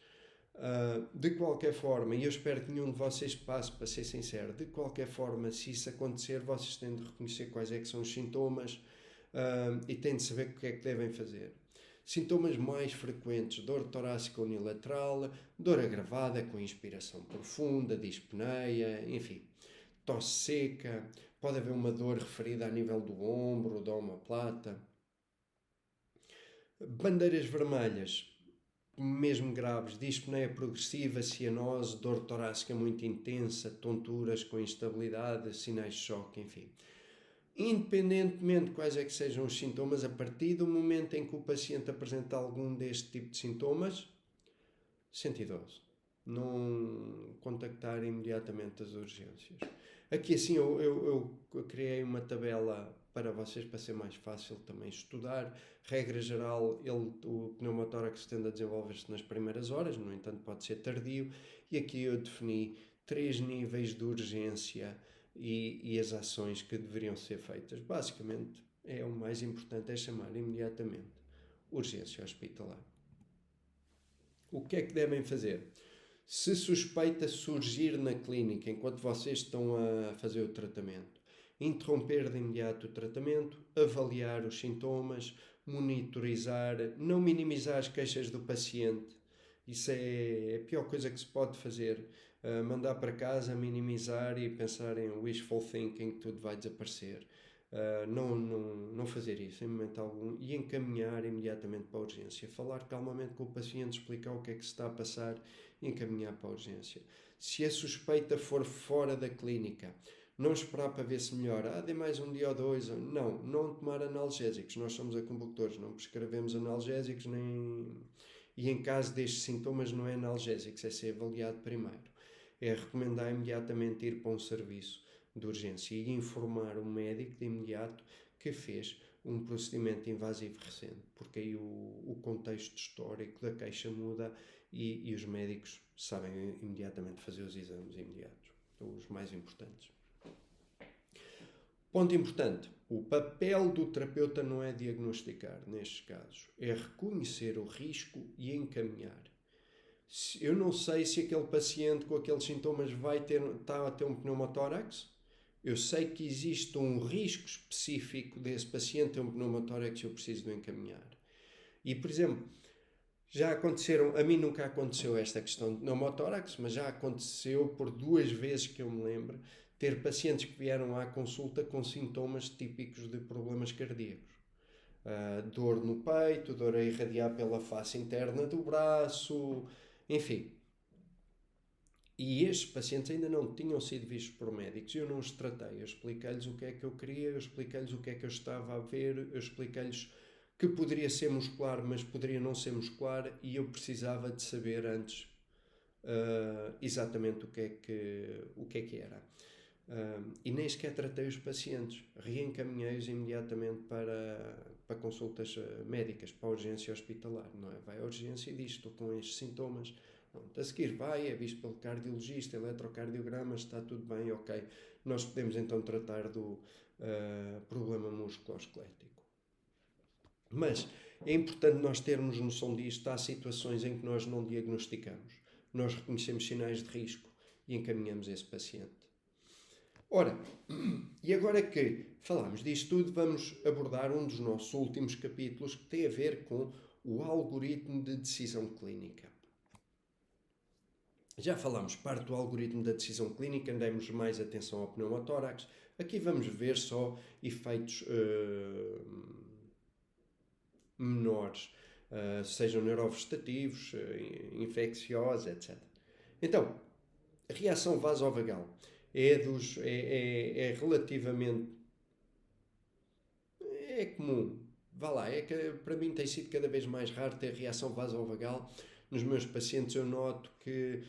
De qualquer forma, e eu espero que nenhum de vocês passe, para ser sincero, de qualquer forma, se isso acontecer, vocês têm de reconhecer quais é que são os sintomas e têm de saber o que é que devem fazer. Sintomas mais frequentes: dor torácica unilateral, dor agravada com inspiração profunda, dispneia, enfim, tosse seca, pode haver uma dor referida a nível do ombro, da omoplata. Bandeiras vermelhas, mesmo graves, dispneia progressiva, cianose, dor torácica muito intensa, tonturas com instabilidade, sinais de choque, enfim. Independentemente de quais é que sejam os sintomas, a partir do momento em que o paciente apresenta algum deste tipo de sintomas, 112. Não contactar imediatamente as urgências. Aqui assim eu criei uma tabela para vocês, para ser mais fácil também estudar. Regra geral, o pneumotórax tende a desenvolver-se nas primeiras horas, no entanto pode ser tardio, e aqui eu defini 3 níveis de urgência e as ações que deveriam ser feitas. Basicamente, o mais importante é chamar imediatamente urgência hospitalar. O que é que devem fazer? Se suspeita surgir na clínica enquanto vocês estão a fazer o tratamento, interromper de imediato o tratamento, avaliar os sintomas, monitorizar, não minimizar as queixas do paciente. Isso é a pior coisa que se pode fazer. Mandar para casa, minimizar e pensar em wishful thinking, que tudo vai desaparecer. Não fazer isso em momento algum e encaminhar imediatamente para a urgência. Falar calmamente com o paciente, explicar o que é que se está a passar e encaminhar para a urgência. Se a suspeita for fora da clínica, não esperar para ver se melhora. Dê mais um dia ou dois. Não tomar analgésicos. Nós somos acupuntores, não prescrevemos analgésicos e em caso destes sintomas não é analgésicos, é ser avaliado primeiro. É recomendar imediatamente ir para um serviço de urgência e informar o médico de imediato que fez um procedimento invasivo recente, porque aí o contexto histórico da queixa muda e os médicos sabem imediatamente fazer os exames imediatos, os mais importantes. Ponto importante, o papel do terapeuta não é diagnosticar, nestes casos, é reconhecer o risco e encaminhar. Eu não sei se aquele paciente com aqueles sintomas está a ter um pneumotórax. Eu sei que existe um risco específico desse paciente ter um pneumotórax e eu preciso de o encaminhar. E, por exemplo, já aconteceram, a mim nunca aconteceu esta questão de pneumotórax, mas já aconteceu por 2 vezes que eu me lembro, ter pacientes que vieram à consulta com sintomas típicos de problemas cardíacos. Dor no peito, dor a irradiar pela face interna do braço, enfim. E estes pacientes ainda não tinham sido vistos por médicos e eu não os tratei. Eu expliquei-lhes o que é que eu queria, eu expliquei-lhes o que é que eu estava a ver, eu expliquei-lhes que poderia ser muscular, mas poderia não ser muscular e eu precisava de saber antes exatamente o que é que era. E nem sequer tratei os pacientes, reencaminhei-os imediatamente para consultas médicas, para a urgência hospitalar, não é? Vai à urgência e diz, estou com estes sintomas, pronto, a seguir vai, é visto pelo cardiologista, eletrocardiogramas, está tudo bem, ok, nós podemos então tratar do problema musculoesquelético. Mas é importante nós termos noção disto, há situações em que nós não diagnosticamos, nós reconhecemos sinais de risco e encaminhamos esse paciente. Ora, e agora que falámos disto tudo, vamos abordar um dos nossos últimos capítulos que tem a ver com o algoritmo de decisão clínica. Já falámos parte do algoritmo da decisão clínica, demos mais atenção ao pneumotórax. Aqui vamos ver só efeitos menores, sejam neurovegetativos, infecciosos, etc. Então, a reação vasovagal é relativamente comum. Vá lá, é que para mim tem sido cada vez mais raro ter reação vasovagal. Nos meus pacientes eu noto que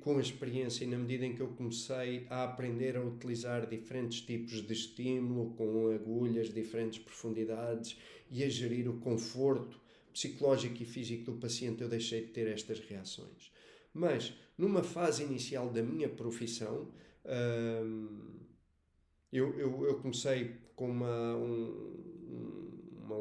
com a experiência e na medida em que eu comecei a aprender a utilizar diferentes tipos de estímulo, com agulhas, diferentes profundidades e a gerir o conforto psicológico e físico do paciente, eu deixei de ter estas reações. Mas, numa fase inicial da minha profissão, eu comecei com uma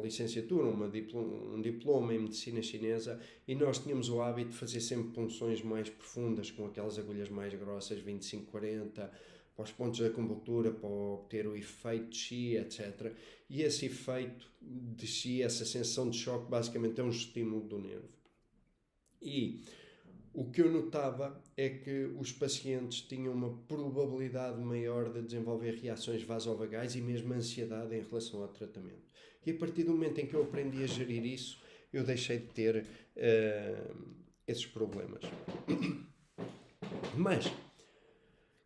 licenciatura, um diploma em medicina chinesa e nós tínhamos o hábito de fazer sempre punções mais profundas com aquelas agulhas mais grossas, 25-40, para os pontos da acupuntura, para obter o efeito de Qi, etc. E esse efeito de Qi, essa sensação de choque, basicamente é um estímulo do nervo. E o que eu notava é que os pacientes tinham uma probabilidade maior de desenvolver reações vasovagais e mesmo ansiedade em relação ao tratamento. E a partir do momento em que eu aprendi a gerir isso, eu deixei de ter esses problemas. Mas,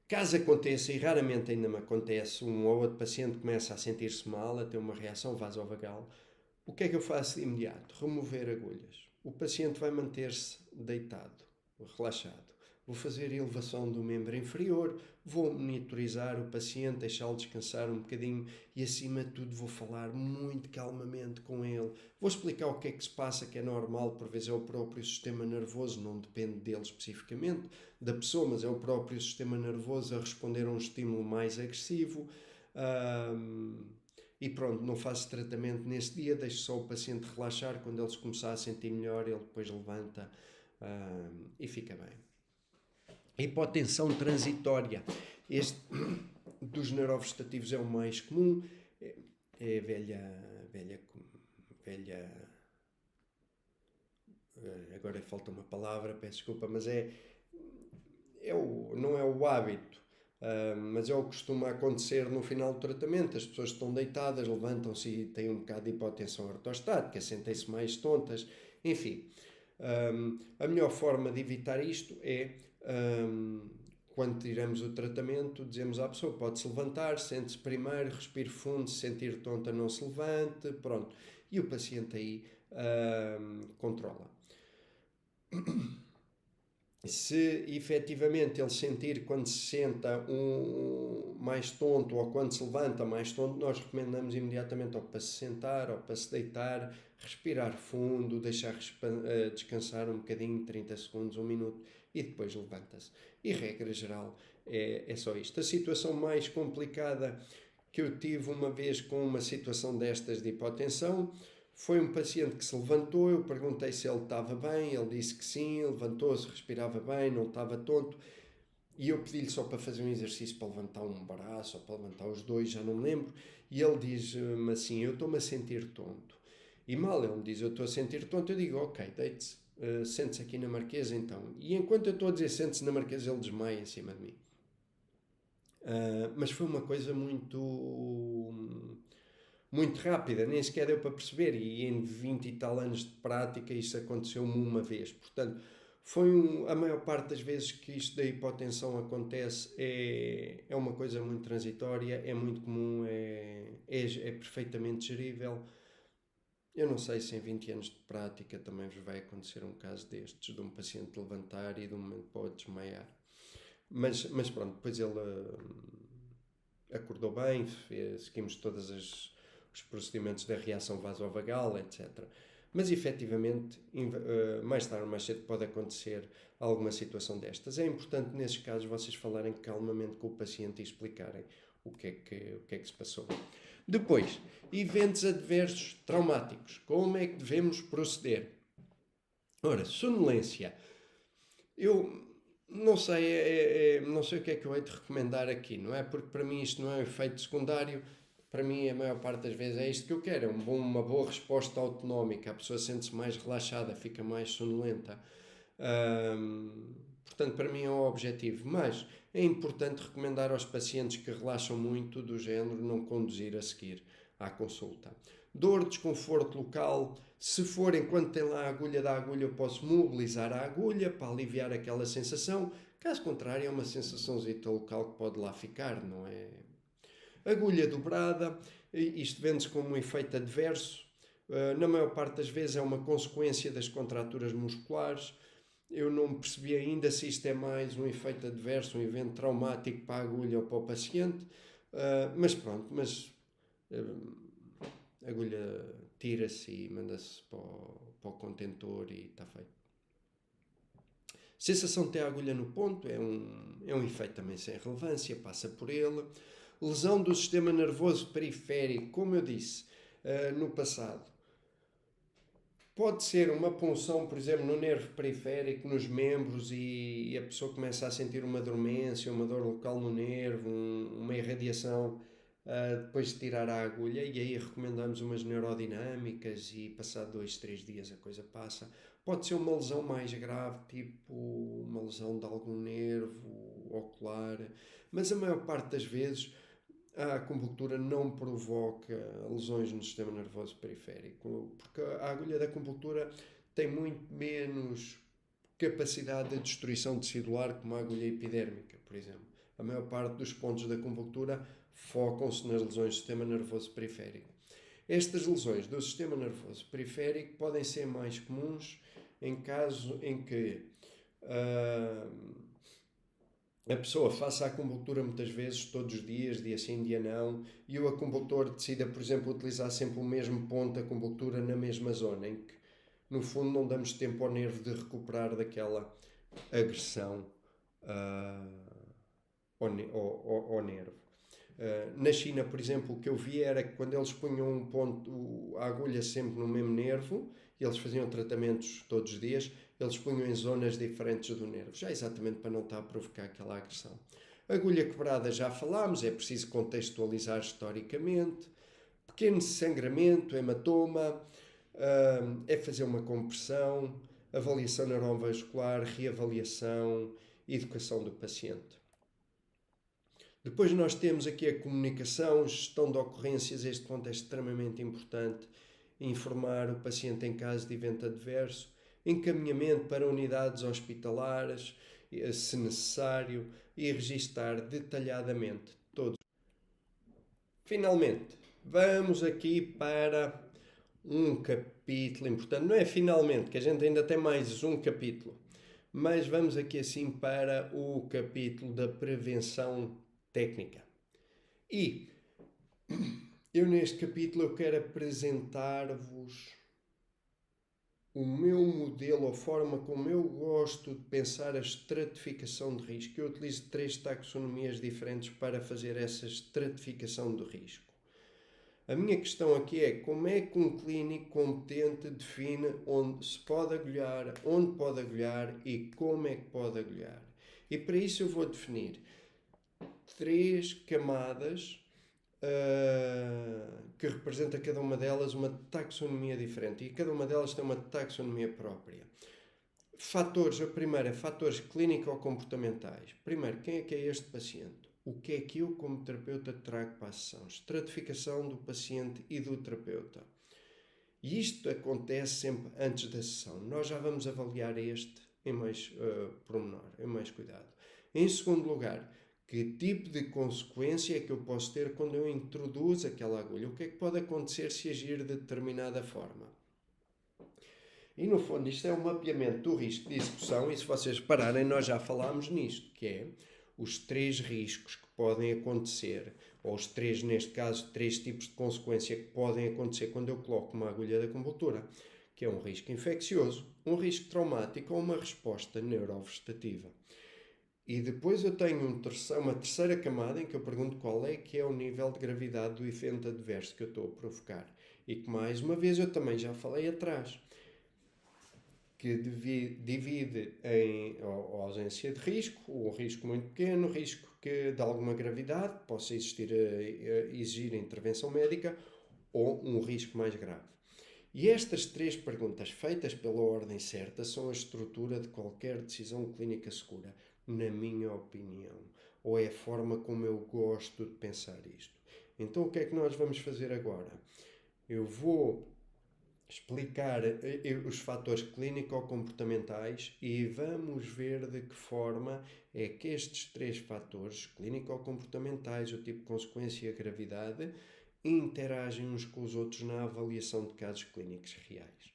caso aconteça, e raramente ainda me acontece, um ou outro paciente começa a sentir-se mal, a ter uma reação vasovagal, o que é que eu faço de imediato? Remover agulhas. O paciente vai manter-se deitado, relaxado. Vou fazer a elevação do membro inferior, vou monitorizar o paciente, deixá-lo descansar um bocadinho e, acima de tudo, vou falar muito calmamente com ele. Vou explicar o que é que se passa, que é normal, por vezes é o próprio sistema nervoso, não depende dele especificamente, da pessoa, mas é o próprio sistema nervoso a responder a um estímulo mais agressivo. E pronto, não faço tratamento nesse dia, deixo só o paciente relaxar. Quando ele se começar a sentir melhor, ele depois levanta e fica bem. Hipotensão transitória. Este dos neurovegetativos é o mais comum. É velha. Agora falta uma palavra, peço desculpa, mas não é o hábito. Mas é o que costuma acontecer no final do tratamento. As pessoas estão deitadas, levantam-se e têm um bocado de hipotensão ortostática, sentem-se mais tontas, enfim. A melhor forma de evitar isto é, quando tiramos o tratamento, dizemos à pessoa, pode-se levantar, sente-se primeiro, respire fundo, se sentir tonta não se levante, pronto. E o paciente aí controla. Se efetivamente ele sentir quando se senta mais tonto ou quando se levanta mais tonto, nós recomendamos imediatamente ou para se sentar ou para se deitar, respirar fundo, deixar descansar um bocadinho, 30 segundos, um minuto, e depois levanta-se. E regra geral é só isto. A situação mais complicada que eu tive uma vez com uma situação destas de hipotensão foi um paciente que se levantou, eu perguntei se ele estava bem, ele disse que sim, levantou-se, respirava bem, não estava tonto, e eu pedi-lhe só para fazer um exercício para levantar um braço ou para levantar os dois, já não me lembro, e ele diz-me assim, eu estou-me a sentir tonto. E mal ele me diz, eu estou a sentir tonto, eu digo, ok, deite-se, sente-se aqui na Marquesa então. E enquanto eu estou a dizer sente-se na Marquesa, ele desmaia em cima de mim. Mas foi uma coisa muito rápida, nem sequer deu para perceber, e em 20 e tal anos de prática isso aconteceu-me uma vez. Portanto, a maior parte das vezes que isto da hipotensão acontece é uma coisa muito transitória, é muito comum, é perfeitamente gerível. Eu não sei se em 20 anos de prática também vos vai acontecer um caso destes, de um paciente levantar e de um momento para o outro desmaiar. Mas pronto, depois ele acordou bem, seguimos todos os procedimentos da reação vasovagal, etc. Mas efetivamente, mais tarde ou mais cedo pode acontecer alguma situação destas. É importante nesses casos vocês falarem calmamente com o paciente e explicarem o que é que se passou. Depois, eventos adversos traumáticos. Como é que devemos proceder? Ora, sonolência. Eu não sei, não sei o que é que eu hei de recomendar aqui, não é? Porque para mim isto não é um efeito secundário. Para mim, a maior parte das vezes é isto que eu quero. É uma boa resposta autonómica. A pessoa sente-se mais relaxada, fica mais sonolenta. Portanto, para mim é um objetivo. Mas é importante recomendar aos pacientes que relaxam muito, do género, não conduzir a seguir à consulta. Dor, desconforto local. Se for enquanto tem lá a agulha da agulha, eu posso mobilizar a agulha para aliviar aquela sensação. Caso contrário, é uma sensaçãozita local que pode lá ficar, não é? Agulha dobrada, isto vende-se como um efeito adverso. Na maior parte das vezes é uma consequência das contraturas musculares. Eu não percebi ainda se isto é mais um efeito adverso, um evento traumático para a agulha ou para o paciente. Mas pronto, a agulha tira-se e manda-se para o contentor e está feito. Sensação de ter a agulha no ponto é um efeito também sem relevância, passa por ele. Lesão do sistema nervoso periférico, como eu disse no passado. Pode ser uma punção, por exemplo, no nervo periférico, nos membros, e a pessoa começa a sentir uma dormência, uma dor local no nervo, uma irradiação, depois de tirar a agulha, e aí recomendamos umas neurodinâmicas e passado 2, 3 dias a coisa passa. Pode ser uma lesão mais grave, tipo uma lesão de algum nervo ocular, mas a maior parte das vezes a acupuntura não provoca lesões no sistema nervoso periférico, porque a agulha da acupuntura tem muito menos capacidade de destruição tecidular que uma agulha epidérmica, por exemplo. A maior parte dos pontos da acupuntura focam-se nas lesões do sistema nervoso periférico. Estas lesões do sistema nervoso periférico podem ser mais comuns em caso em que a pessoa faça a acupuntura muitas vezes, todos os dias, dia sim, dia não, e o acupuntor decida, por exemplo, utilizar sempre o mesmo ponto de acupuntura na mesma zona, em que, no fundo, não damos tempo ao nervo de recuperar daquela agressão ao nervo. Na China, por exemplo, o que eu vi era que quando eles punham a agulha sempre no mesmo nervo, e eles faziam tratamentos todos os dias, eles punham em zonas diferentes do nervo, já exatamente para não estar a provocar aquela agressão. Agulha quebrada já falámos, é preciso contextualizar historicamente. Pequeno sangramento, hematoma, é fazer uma compressão, avaliação neurovascular, reavaliação, educação do paciente. Depois nós temos aqui a comunicação, gestão de ocorrências, este ponto é extremamente importante, informar o paciente em caso de evento adverso, encaminhamento para unidades hospitalares, se necessário, e registar detalhadamente todos. Finalmente, vamos aqui para um capítulo importante. Não é finalmente, que a gente ainda tem mais um capítulo. Mas vamos aqui assim para o capítulo da prevenção técnica. E eu neste capítulo eu quero apresentar-vos o meu modelo, a forma como eu gosto de pensar a estratificação de risco. Eu utilizo 3 taxonomias diferentes para fazer essa estratificação do risco. A minha questão aqui é como é que um clínico competente define onde se pode agulhar, onde pode agulhar e como é que pode agulhar. E para isso eu vou definir 3 camadas que representa cada uma delas uma taxonomia diferente e cada uma delas tem uma taxonomia própria. Fatores, a primeira, fatores clínico-comportamentais. Primeiro, quem é que é este paciente? O que é que eu, como terapeuta, trago para a sessão? Estratificação do paciente e do terapeuta. E isto acontece sempre antes da sessão. Nós já vamos avaliar este em mais pormenor, em mais cuidado. Em segundo lugar, que tipo de consequência é que eu posso ter quando eu introduzo aquela agulha? O que é que pode acontecer se agir de determinada forma? E no fundo isto é um mapeamento do risco de execução e se vocês pararem nós já falámos nisto, que é os 3 riscos que podem acontecer, ou os 3, neste caso, 3 tipos de consequência que podem acontecer quando eu coloco uma agulha da acupuntura, que é um risco infeccioso, um risco traumático ou uma resposta neurovegetativa. E depois eu tenho uma terceira camada em que eu pergunto qual é que é o nível de gravidade do evento adverso que eu estou a provocar. E que mais uma vez eu também já falei atrás, que divide em ausência de risco, um risco muito pequeno, risco que de alguma gravidade, possa exigir intervenção médica, ou um risco mais grave. E estas 3 perguntas, feitas pela ordem certa, são a estrutura de qualquer decisão clínica segura, na minha opinião. Ou é a forma como eu gosto de pensar isto. Então, o que é que nós vamos fazer agora? Eu vou explicar os fatores clínico-comportamentais e vamos ver de que forma é que estes 3 fatores, clínico-comportamentais, o tipo de consequência e a gravidade, interagem uns com os outros na avaliação de casos clínicos reais.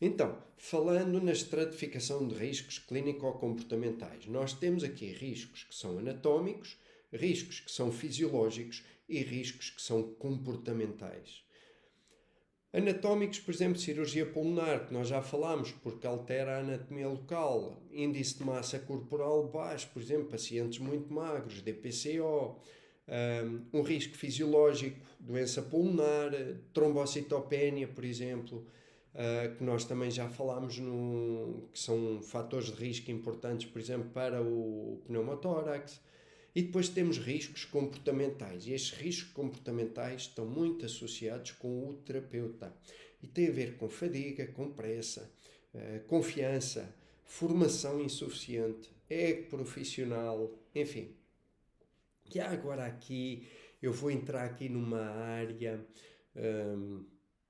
Então, falando na estratificação de riscos clínico-comportamentais, nós temos aqui riscos que são anatómicos, riscos que são fisiológicos e riscos que são comportamentais. Anatómicos, por exemplo, cirurgia pulmonar, que nós já falámos, porque altera a anatomia local. Índice de massa corporal baixo, por exemplo, pacientes muito magros, DPCO. Um risco fisiológico, doença pulmonar, trombocitopénia, por exemplo, que nós também já falámos, que são fatores de risco importantes, por exemplo, para o pneumotórax. E depois temos riscos comportamentais. E estes riscos comportamentais estão muito associados com o terapeuta. E tem a ver com fadiga, com pressa, confiança, formação insuficiente, ego profissional, enfim. E agora aqui, eu vou entrar aqui numa área,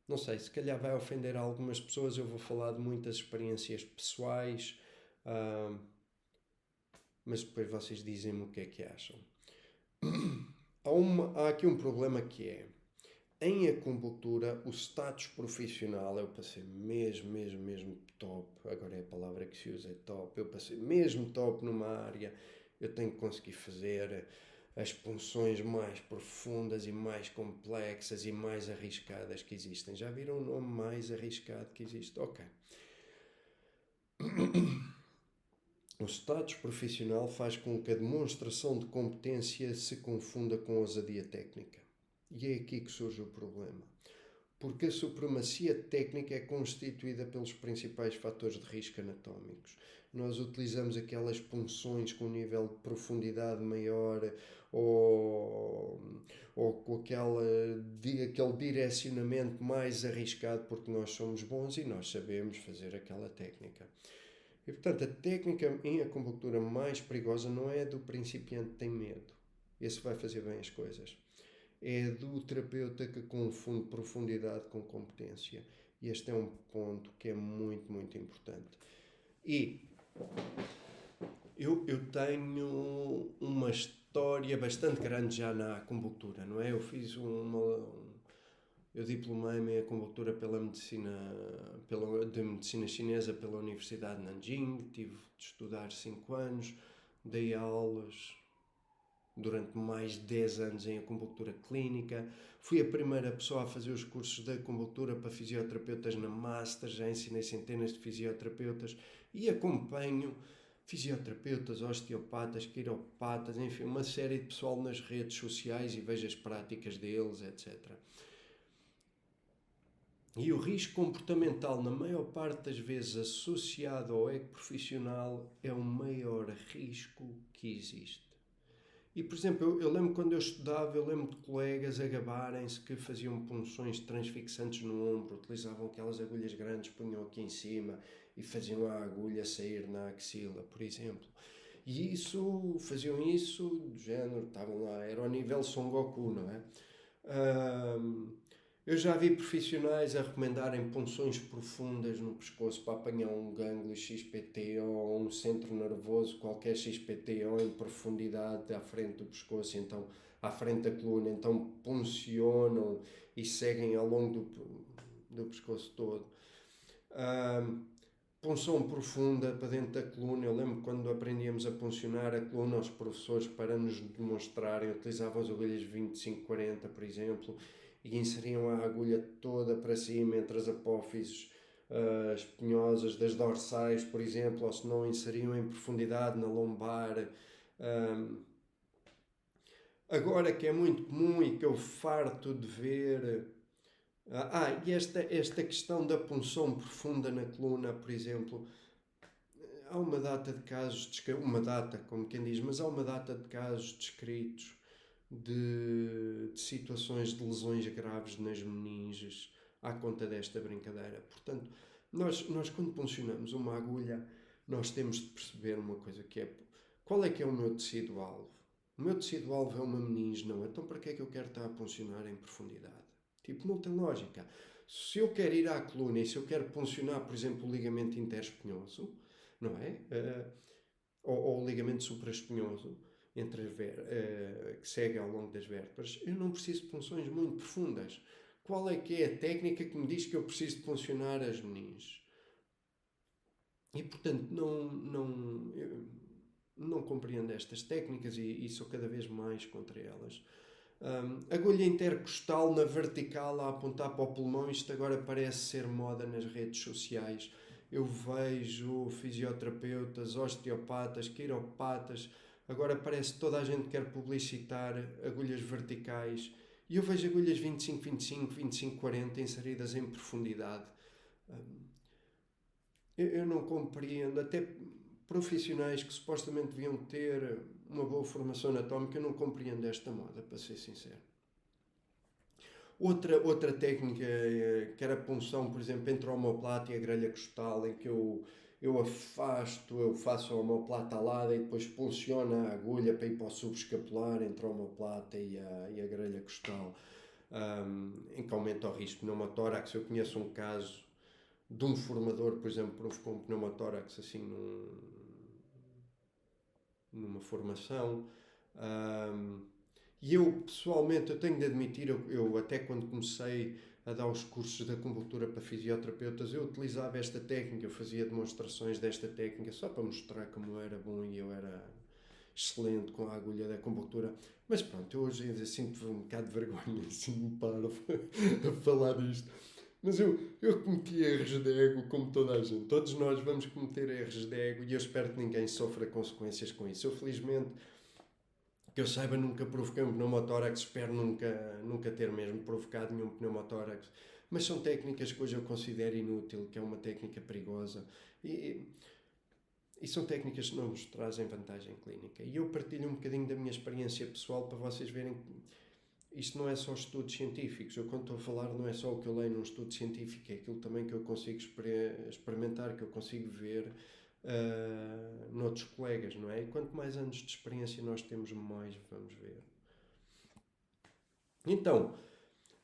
não sei, se calhar vai ofender algumas pessoas, eu vou falar de muitas experiências pessoais, mas depois vocês dizem-me o que é que acham. Há aqui um problema que é, em acupuntura, o status profissional, eu passei mesmo top, agora é a palavra que se usa, é top, eu passei mesmo top numa área, eu tenho que conseguir fazer as punções mais profundas e mais complexas e mais arriscadas que existem. Já viram o nome mais arriscado que existe? Ok. O status profissional faz com que a demonstração de competência se confunda com a ousadia técnica. E é aqui que surge o problema. Porque a supremacia técnica é constituída pelos principais fatores de risco anatómicos. Nós utilizamos aquelas punções com um nível de profundidade maior ou com aquele direcionamento mais arriscado porque nós somos bons e nós sabemos fazer aquela técnica. E, portanto, a técnica em acupuntura mais perigosa não é do principiante que tem medo. Esse vai fazer bem as coisas. É do terapeuta que confunde profundidade com competência. E este é um ponto que é muito importante. E eu tenho uma história bastante grande já na acupuntura, não é? Eu fiz Eu diplomei-me em acupuntura de medicina chinesa pela Universidade de Nanjing, tive de estudar 5 anos, dei aulas durante mais de 10 anos em acupuntura clínica, fui a primeira pessoa a fazer os cursos de acupuntura para fisioterapeutas na Master, já ensinei centenas de fisioterapeutas e acompanho fisioterapeutas, osteopatas, quiropatas, enfim, uma série de pessoal nas redes sociais e vejo as práticas deles, etc. E o risco comportamental, na maior parte das vezes associado ao ego profissional, é o maior risco que existe. E, por exemplo, eu lembro quando eu estudava, eu lembro de colegas a gabarem-se que faziam punções transfixantes no ombro, utilizavam aquelas agulhas grandes, punham aqui em cima e faziam a agulha sair na axila, por exemplo. E faziam isso do género, estavam lá, era ao nível Son Goku, não é? Eu já vi profissionais a recomendarem punções profundas no pescoço para apanhar um gânglio XPTO ou um centro nervoso, qualquer XPTO em profundidade à frente do pescoço, então à frente da coluna, então puncionam e seguem ao longo do pescoço todo. Punção profunda para dentro da coluna. Eu lembro quando aprendíamos a puncionar a coluna, os professores, para nos demonstrarem, utilizavam as agulhas 25-40, por exemplo, e inseriam a agulha toda para cima entre as apófises espinhosas das dorsais, por exemplo, ou se não inseriam em profundidade na lombar. Agora que é muito comum e que eu farto de ver... e esta questão da punção profunda na coluna, por exemplo, há uma data de casos, como quem diz, mas há uma data de casos descritos de situações de lesões graves nas meninges à conta desta brincadeira. Portanto, nós quando puncionamos uma agulha, nós temos de perceber uma coisa que é, qual é que é o meu tecido-alvo? O meu tecido-alvo é uma meninge, não? Então para que é que eu quero estar a puncionar em profundidade? Tipo, não tem lógica. Se eu quero ir à coluna e se eu quero puncionar, por exemplo, o ligamento interespinhoso, não é? Ou o ligamento supraespinhoso, que segue ao longo das vértebras, eu não preciso de punções muito profundas. Qual é que é a técnica que me diz que eu preciso de puncionar as meninges? E, portanto, não compreendo estas técnicas e sou cada vez mais contra elas. Agulha intercostal na vertical a apontar para o pulmão, isto agora parece ser moda nas redes sociais. Eu vejo fisioterapeutas, osteopatas, quiropatas, agora parece que toda a gente quer publicitar agulhas verticais e eu vejo agulhas 25-25, 25-40 inseridas em profundidade. Eu não compreendo, até profissionais que supostamente deviam ter uma boa formação anatómica, eu não compreendo esta moda, para ser sincero. Outra técnica que era a punção, por exemplo, entre a omoplata e a grelha costal, em que eu faço a omoplata alada e depois punciono a agulha para ir para o subescapular entre a omoplata e a grelha costal, em que aumenta o risco pneumotórax. Eu conheço um caso de um formador, por exemplo, provocou um pneumotórax assim numa formação. E eu, pessoalmente, eu tenho de admitir, eu até quando comecei a dar os cursos de acupuntura para fisioterapeutas, eu utilizava esta técnica, eu fazia demonstrações desta técnica só para mostrar como eu era bom e eu era excelente com a agulha da acupuntura. Mas pronto, eu hoje ainda sinto um bocado de vergonha, assim, me paro a falar disto. Mas eu cometi erros de ego como toda a gente. Todos nós vamos cometer erros de ego e eu espero que ninguém sofra consequências com isso. Eu, felizmente, que eu saiba, nunca provoquei um pneumotórax, espero nunca ter mesmo provocado nenhum pneumotórax. Mas são técnicas que hoje eu considero inútil, que é uma técnica perigosa. E são técnicas que não nos trazem vantagem clínica. E eu partilho um bocadinho da minha experiência pessoal para vocês verem que isto não é só estudos científicos. Eu, quando estou a falar, não é só o que eu leio num estudo científico, é aquilo também que eu consigo experimentar, que eu consigo ver noutros colegas, não é? E quanto mais anos de experiência nós temos, mais vamos ver. Então,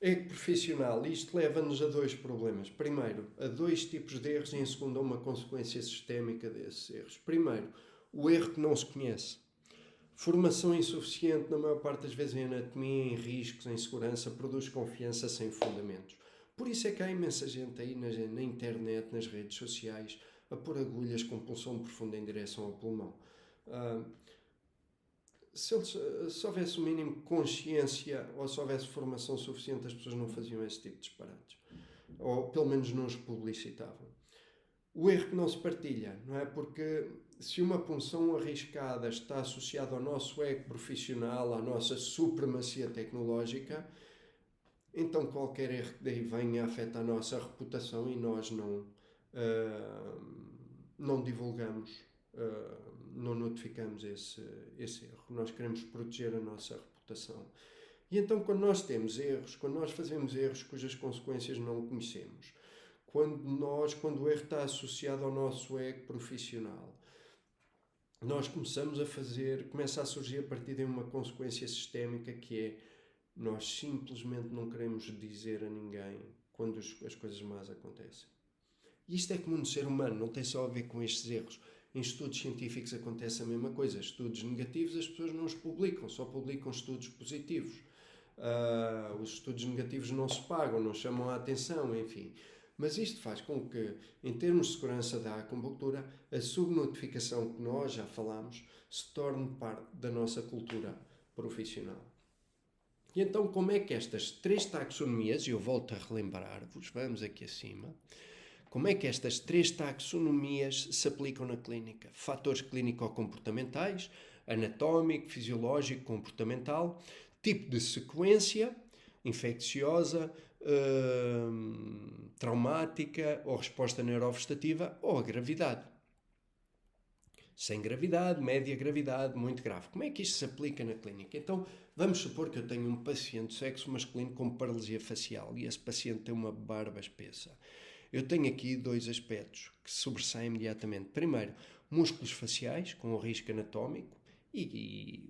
ego profissional, isto leva-nos a dois problemas. Primeiro, a dois tipos de erros e, em segundo, a uma consequência sistémica desses erros. Primeiro, o erro que não se conhece. Formação insuficiente, na maior parte das vezes, em anatomia, em riscos, em segurança, produz confiança sem fundamentos. Por isso é que há imensa gente aí na internet, nas redes sociais, a pôr agulhas com punção profunda em direção ao pulmão. Se houvesse o mínimo de consciência ou se houvesse formação suficiente, as pessoas não faziam esse tipo de disparates. Ou pelo menos não os publicitavam. O erro que não se partilha, não é? Porque se uma punção arriscada está associada ao nosso ego profissional, à nossa supremacia tecnológica, então qualquer erro que daí venha afeta a nossa reputação e nós não divulgamos, não notificamos esse erro. Nós queremos proteger a nossa reputação. E então quando nós temos erros, quando nós fazemos erros cujas consequências não conhecemos, quando o erro está associado ao nosso ego profissional, nós começa a surgir a partir de uma consequência sistémica que é nós simplesmente não queremos dizer a ninguém quando as coisas más acontecem. E isto é comum no ser humano, não tem só a ver com estes erros. Em estudos científicos acontece a mesma coisa. Estudos negativos as pessoas não os publicam, só publicam estudos positivos. Os estudos negativos não se pagam, não chamam a atenção, enfim. Mas isto faz com que, em termos de segurança da acupuntura, a subnotificação que nós já falámos se torne parte da nossa cultura profissional. E então, como é que estas 3 taxonomias, e eu volto a relembrar-vos, vamos aqui acima, como é que estas 3 taxonomias se aplicam na clínica? Fatores clínico-comportamentais, anatómico, fisiológico, comportamental, tipo de sequência, infecciosa, traumática ou resposta neurovegetativa ou a gravidade. Sem gravidade, média gravidade, muito grave. Como é que isto se aplica na clínica? Então, vamos supor que eu tenho um paciente de sexo masculino com paralisia facial e esse paciente tem uma barba espessa. Eu tenho aqui 2 aspectos que sobressaem imediatamente. Primeiro, músculos faciais com o risco anatómico e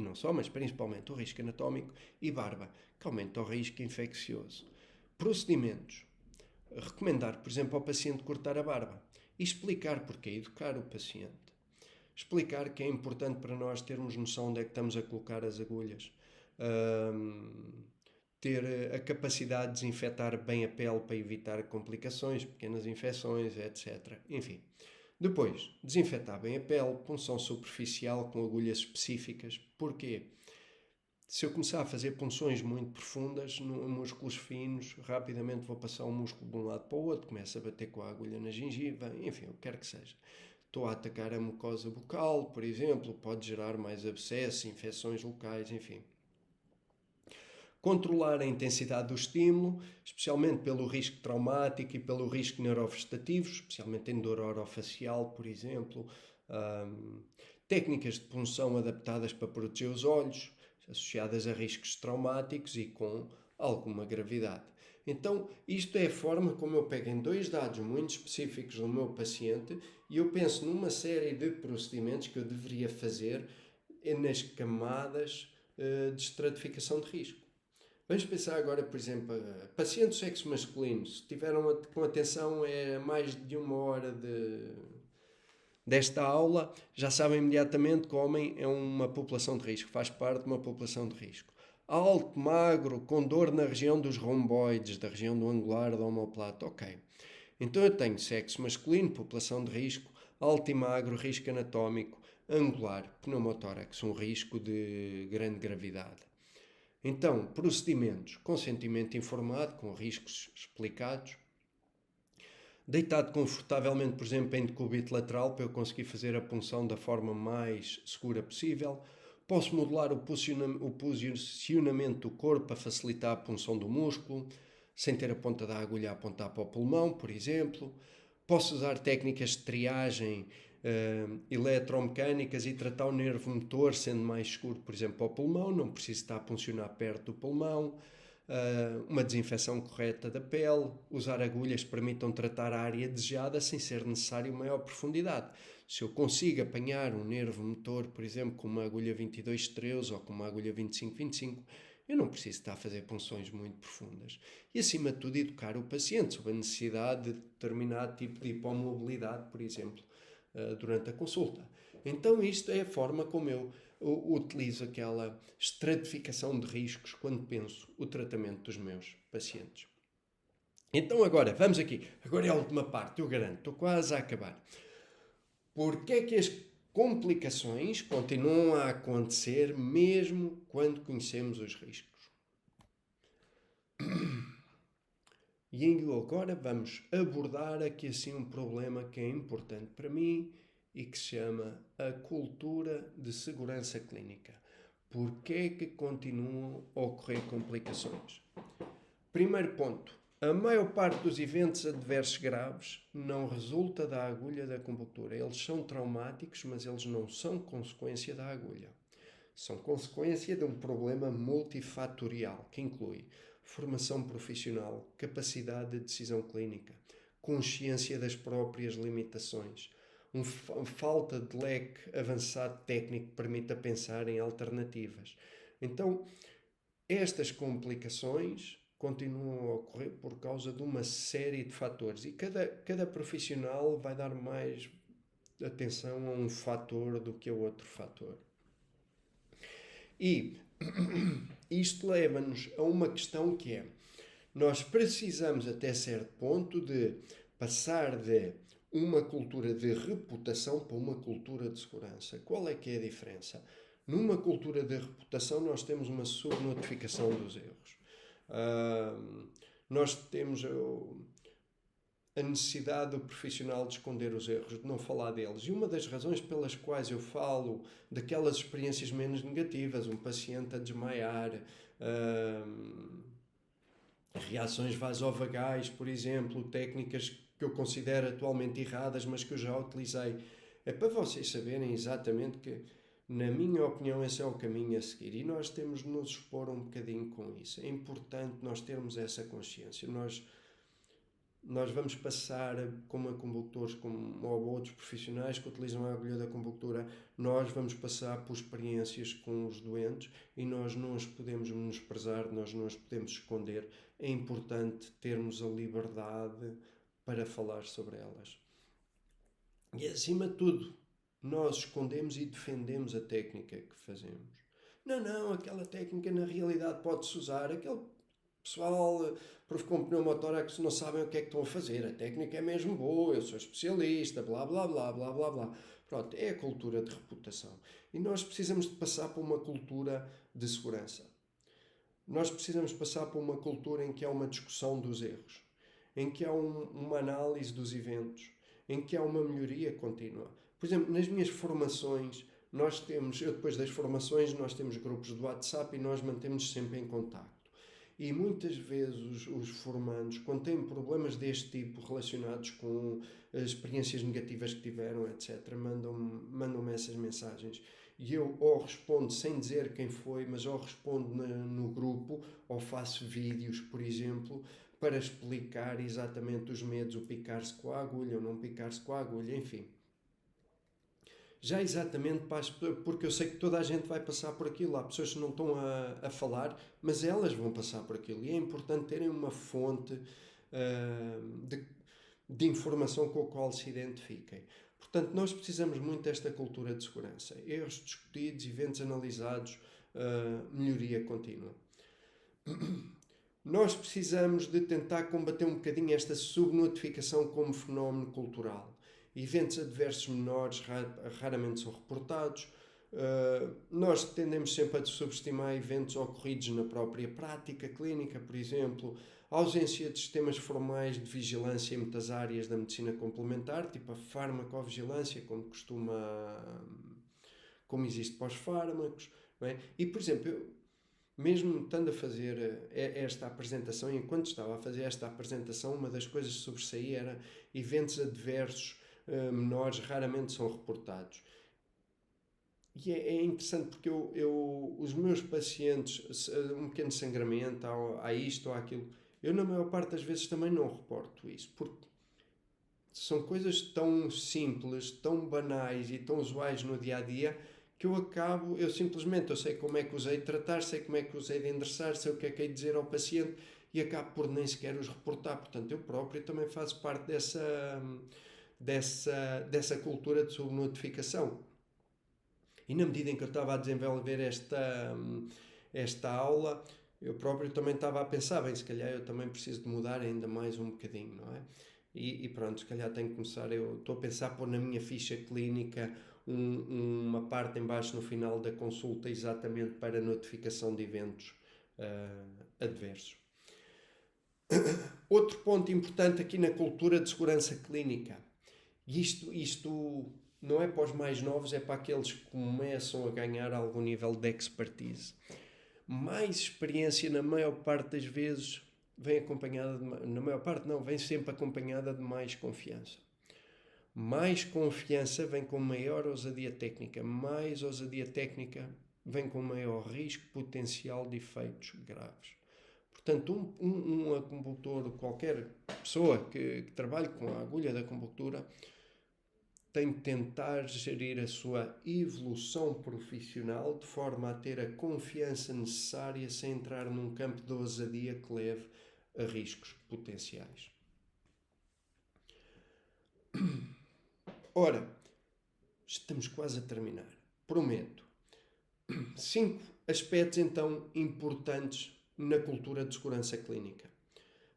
não só, mas principalmente o risco anatómico e barba, que aumenta o risco infeccioso. Procedimentos. Recomendar, por exemplo, ao paciente cortar a barba e explicar porquê, educar o paciente. Explicar que é importante para nós termos noção onde é que estamos a colocar as agulhas. Ter a capacidade de desinfetar bem a pele para evitar complicações, pequenas infecções, etc. Enfim. Depois, desinfetar bem a pele, punção superficial com agulhas específicas. Porquê? Se eu começar a fazer punções muito profundas, músculos finos, rapidamente vou passar um músculo de um lado para o outro, começo a bater com a agulha na gengiva, enfim, o que quer que seja. Estou a atacar a mucosa bucal, por exemplo, pode gerar mais abscessos, infecções locais, enfim. Controlar a intensidade do estímulo, especialmente pelo risco traumático e pelo risco neurovegetativo, especialmente em dor orofacial, por exemplo. Técnicas de punção adaptadas para proteger os olhos, associadas a riscos traumáticos e com alguma gravidade. Então, isto é a forma como eu pego em 2 dados muito específicos do meu paciente e eu penso numa série de procedimentos que eu deveria fazer nas camadas de estratificação de risco. Vamos pensar agora, por exemplo, paciente do sexo masculino, se tiveram com atenção mais de 1 hora desta aula, já sabem imediatamente que o homem é uma população de risco, faz parte de uma população de risco. Alto, magro, com dor na região dos romboides, da região do angular, do omoplato, ok. Então eu tenho sexo masculino, população de risco, alto e magro, risco anatómico, angular, pneumotórax, um risco de grande gravidade. Então, procedimentos, consentimento informado, com riscos explicados, deitado confortavelmente, por exemplo, em decúbito lateral, para eu conseguir fazer a punção da forma mais segura possível. Posso modular o posicionamento do corpo para facilitar a punção do músculo, sem ter a ponta da agulha a apontar para o pulmão, por exemplo. Posso usar técnicas de triagem eletromecânicas e tratar o nervo motor, sendo mais escuro, por exemplo, ao pulmão, não preciso estar a puncionar perto do pulmão. Uma desinfecção correta da pele, usar agulhas que permitam tratar a área desejada sem ser necessário maior profundidade. Se eu consigo apanhar um nervo motor, por exemplo, com uma agulha 22-13 ou com uma agulha 25-25, eu não preciso estar a fazer punções muito profundas. E, acima de tudo, educar o paciente sobre a necessidade de determinado tipo de hipomobilidade, por exemplo, durante a consulta. Então isto é a forma como eu utilizo aquela estratificação de riscos quando penso o tratamento dos meus pacientes. Então agora, vamos aqui. Agora é a última parte, eu garanto, estou quase a acabar. Porquê é que as complicações continuam a acontecer mesmo quando conhecemos os riscos? E agora vamos abordar aqui assim um problema que é importante para mim e que se chama a cultura de segurança clínica. Porquê é que continuam a ocorrer complicações? Primeiro ponto. A maior parte dos eventos adversos graves não resulta da agulha da acupuntura. Eles são traumáticos, mas eles não são consequência da agulha. São consequência de um problema multifatorial que inclui formação profissional, capacidade de decisão clínica, consciência das próprias limitações, falta de leque avançado técnico que permita pensar em alternativas. Então, estas complicações continuam a ocorrer por causa de uma série de fatores e cada profissional vai dar mais atenção a um fator do que a outro fator. E isto leva-nos a uma questão que é: nós precisamos até certo ponto de passar de uma cultura de reputação para uma cultura de segurança. Qual é que é a diferença? Numa cultura de reputação nós temos uma subnotificação dos erros. Nós temos a necessidade do profissional de esconder os erros, de não falar deles. E uma das razões pelas quais eu falo daquelas experiências menos negativas, um paciente a desmaiar, reações vasovagais, por exemplo, técnicas que eu considero atualmente erradas, mas que eu já utilizei, é para vocês saberem exatamente que, na minha opinião, esse é o caminho a seguir. E nós temos de nos expor um bocadinho com isso. É importante nós termos essa consciência. Nós vamos passar, como acupuntores ou outros profissionais que utilizam a agulha da acupuntura, nós vamos passar por experiências com os doentes e nós não os podemos menosprezar, nós não os podemos esconder. É importante termos a liberdade para falar sobre elas. E acima de tudo, nós escondemos e defendemos a técnica que fazemos. Não, aquela técnica na realidade pode-se usar, aquele pessoal com pneumotórax não sabem o que é que estão a fazer, a técnica é mesmo boa, eu sou especialista, blá blá blá blá blá blá. Pronto, é a cultura de reputação. E nós precisamos de passar por uma cultura de segurança. Nós precisamos passar por uma cultura em que há uma discussão dos erros, em que há uma análise dos eventos, em que há uma melhoria contínua. Por exemplo, nas minhas formações, depois das formações, nós temos grupos de WhatsApp e nós mantemos sempre em contacto. E muitas vezes os formandos, quando têm problemas deste tipo relacionados com as experiências negativas que tiveram, etc., mandam-me essas mensagens. E eu ou respondo sem dizer quem foi, mas ou respondo no grupo, ou faço vídeos, por exemplo, para explicar exatamente os medos, o picar-se com a agulha ou não picar-se com a agulha, enfim. Já exatamente porque eu sei que toda a gente vai passar por aquilo. Há pessoas que não estão a falar, mas elas vão passar por aquilo. E é importante terem uma fonte de informação com a qual se identifiquem. Portanto, nós precisamos muito desta cultura de segurança. Erros discutidos, eventos analisados, melhoria contínua. Nós precisamos de tentar combater um bocadinho esta subnotificação como fenómeno cultural. Eventos adversos menores raramente são reportados. Nós tendemos sempre a subestimar eventos ocorridos na própria prática clínica, por exemplo, a ausência de sistemas formais de vigilância em muitas áreas da medicina complementar, tipo a farmacovigilância, como existe para os fármacos. Não é? E, por exemplo, mesmo estando a fazer esta apresentação, enquanto estava a fazer esta apresentação, uma das coisas que sobressaía era eventos adversos menores raramente são reportados. E é interessante porque os meus pacientes, um pequeno sangramento, há isto ou aquilo, eu na maior parte das vezes também não reporto isso, porque são coisas tão simples, tão banais e tão usuais no dia-a-dia que eu simplesmente sei como é que usei de tratar, sei como é que usei de endereçar, sei o que é que hei de dizer ao paciente e acabo por nem sequer os reportar. Portanto, eu próprio também faço parte dessa cultura de subnotificação. E na medida em que eu estava a desenvolver esta aula, eu próprio também estava a pensar, bem, se calhar eu também preciso de mudar ainda mais um bocadinho, não é? E pronto, se calhar tenho que começar, eu estou a pensar pôr na minha ficha clínica uma parte em baixo no final da consulta exatamente para notificação de eventos adversos. Outro ponto importante aqui na cultura de segurança clínica, e isto não é para os mais novos, é para aqueles que começam a ganhar algum nível de expertise. Mais experiência, na maior parte das vezes, vem acompanhada vem sempre acompanhada de mais confiança. Mais confiança vem com maior ousadia técnica. Mais ousadia técnica vem com maior risco potencial de efeitos graves. Portanto, um acupuntor, qualquer pessoa que trabalhe com a agulha da acupuntura, tem de tentar gerir a sua evolução profissional de forma a ter a confiança necessária sem entrar num campo de ousadia que leve a riscos potenciais. Ora, estamos quase a terminar. Prometo. 5 aspectos, então, importantes na cultura de segurança clínica.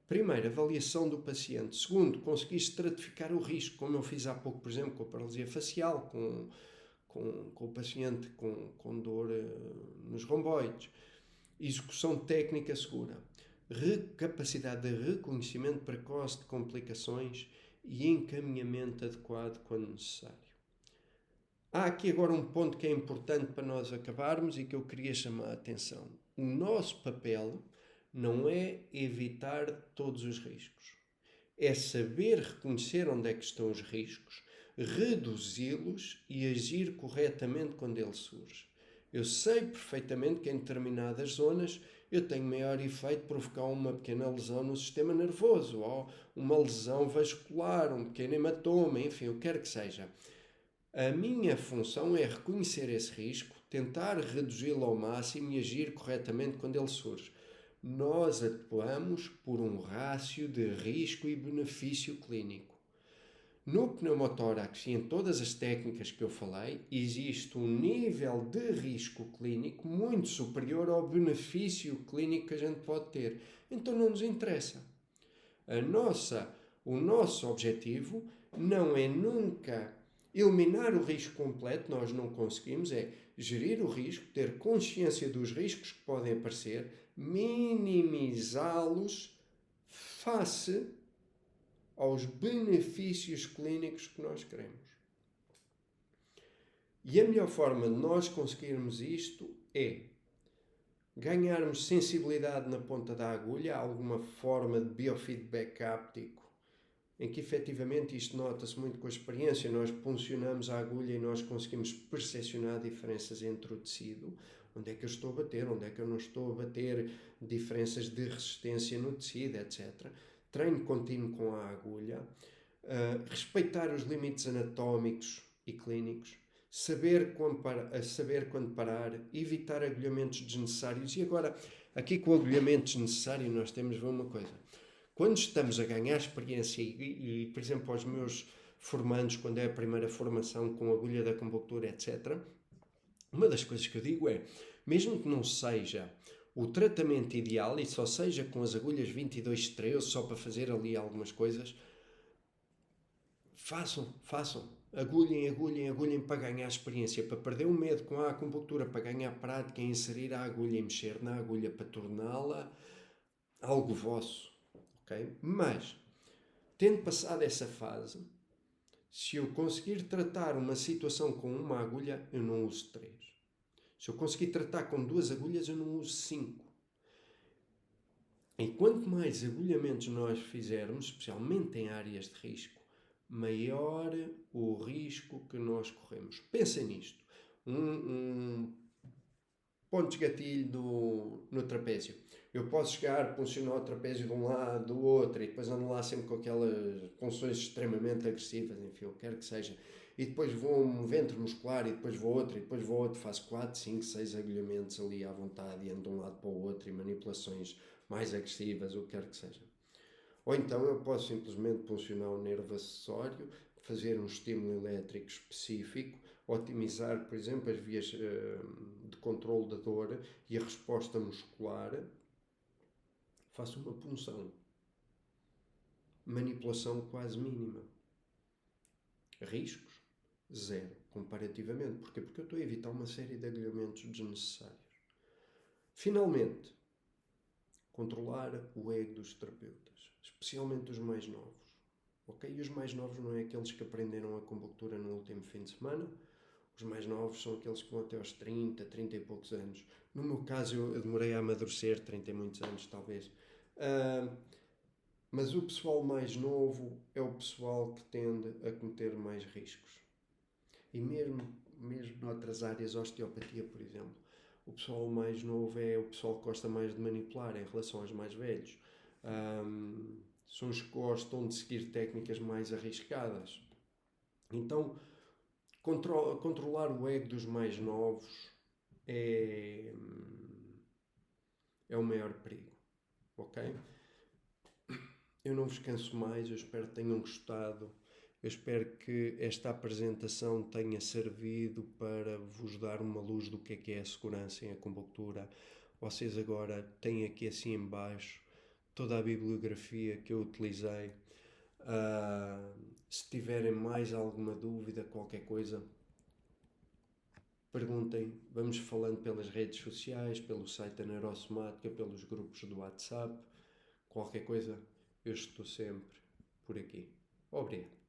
Primeiro, avaliação do paciente. Segundo, conseguir estratificar o risco, como eu fiz há pouco, por exemplo, com a paralisia facial, com o paciente com dor nos romboides. Execução técnica segura. Capacidade de reconhecimento precoce de complicações e encaminhamento adequado quando necessário. Há aqui agora um ponto que é importante para nós acabarmos e que eu queria chamar a atenção. O nosso papel não é evitar todos os riscos. É saber reconhecer onde é que estão os riscos, reduzi-los e agir corretamente quando ele surge. Eu sei perfeitamente que em determinadas zonas eu tenho maior efeito de provocar uma pequena lesão no sistema nervoso, ou uma lesão vascular, um pequeno hematoma, enfim, o que quer que seja. A minha função é reconhecer esse risco, tentar reduzi-lo ao máximo e agir corretamente quando ele surge. Nós atuamos por um rácio de risco e benefício clínico. No pneumotórax e em todas as técnicas que eu falei, existe um nível de risco clínico muito superior ao benefício clínico que a gente pode ter. Então não nos interessa. O nosso objetivo não é nunca eliminar o risco completo, nós não conseguimos, é gerir o risco, ter consciência dos riscos que podem aparecer, minimizá-los face aos benefícios clínicos que nós queremos. E a melhor forma de nós conseguirmos isto é ganharmos sensibilidade na ponta da agulha, alguma forma de biofeedback áptico, em que efetivamente isto nota-se muito com a experiência, nós puncionamos a agulha e nós conseguimos percepcionar diferenças entre o tecido, onde é que eu estou a bater, onde é que eu não estou a bater, diferenças de resistência no tecido, etc. Treino contínuo com a agulha, respeitar os limites anatómicos e clínicos, saber quando parar, evitar agulhamentos desnecessários. E agora, aqui com o agulhamento desnecessário, nós temos de ver uma coisa. Quando estamos a ganhar experiência e, por exemplo, aos meus formandos, quando é a primeira formação com agulha da acupuntura, etc., uma das coisas que eu digo é, mesmo que não seja o tratamento ideal e só seja com as agulhas 22-13, só para fazer ali algumas coisas, façam. Agulhem para ganhar experiência, para perder o medo com a acupuntura, para ganhar prática, inserir a agulha e mexer na agulha para torná-la algo vosso. Okay? Mas, tendo passado essa fase, se eu conseguir tratar uma situação com uma agulha, eu não uso 3. Se eu conseguir tratar com 2 agulhas, eu não uso 5. E quanto mais agulhamentos nós fizermos, especialmente em áreas de risco, maior o risco que nós corremos. Pensem nisto. Pontos de gatilho no trapézio. Eu posso chegar, funcionar o trapézio de um lado, do outro, e depois ando lá sempre com aquelas punções extremamente agressivas, enfim, o que quer que seja. E depois vou um ventre muscular, e depois vou outro, faço 4, 5, 6 agulhamentos ali à vontade, e ando de um lado para o outro, e manipulações mais agressivas, o que quer que seja. Ou então eu posso simplesmente puncionar o nervo acessório, fazer um estímulo elétrico específico, otimizar, por exemplo, as vias de controle da dor e a resposta muscular, faço uma punção. Manipulação quase mínima. Riscos? Zero, comparativamente. Porquê? Porque eu estou a evitar uma série de agulhamentos desnecessários. Finalmente, controlar o ego dos terapeutas, especialmente os mais novos. Ok? E os mais novos não é aqueles que aprenderam a acupuntura no último fim de semana. Os mais novos são aqueles que vão até aos 30, 30 e poucos anos. No meu caso, eu demorei a amadurecer, 30 e muitos anos, talvez. Mas o pessoal mais novo é o pessoal que tende a cometer mais riscos. E mesmo noutras áreas, osteopatia, por exemplo, o pessoal mais novo é o pessoal que gosta mais de manipular em relação aos mais velhos. São os que gostam de seguir técnicas mais arriscadas. Então, controlar o ego dos mais novos é o maior perigo. Ok? Eu não vos canso mais, eu espero que tenham gostado. Eu espero que esta apresentação tenha servido para vos dar uma luz do que é a segurança em acupuntura. Vocês agora têm aqui assim em baixo toda a bibliografia que eu utilizei. Se tiverem mais alguma dúvida, qualquer coisa, perguntem. Vamos falando pelas redes sociais, pelo site da Neurosomática, pelos grupos do WhatsApp. Qualquer coisa, eu estou sempre por aqui. Obrigado.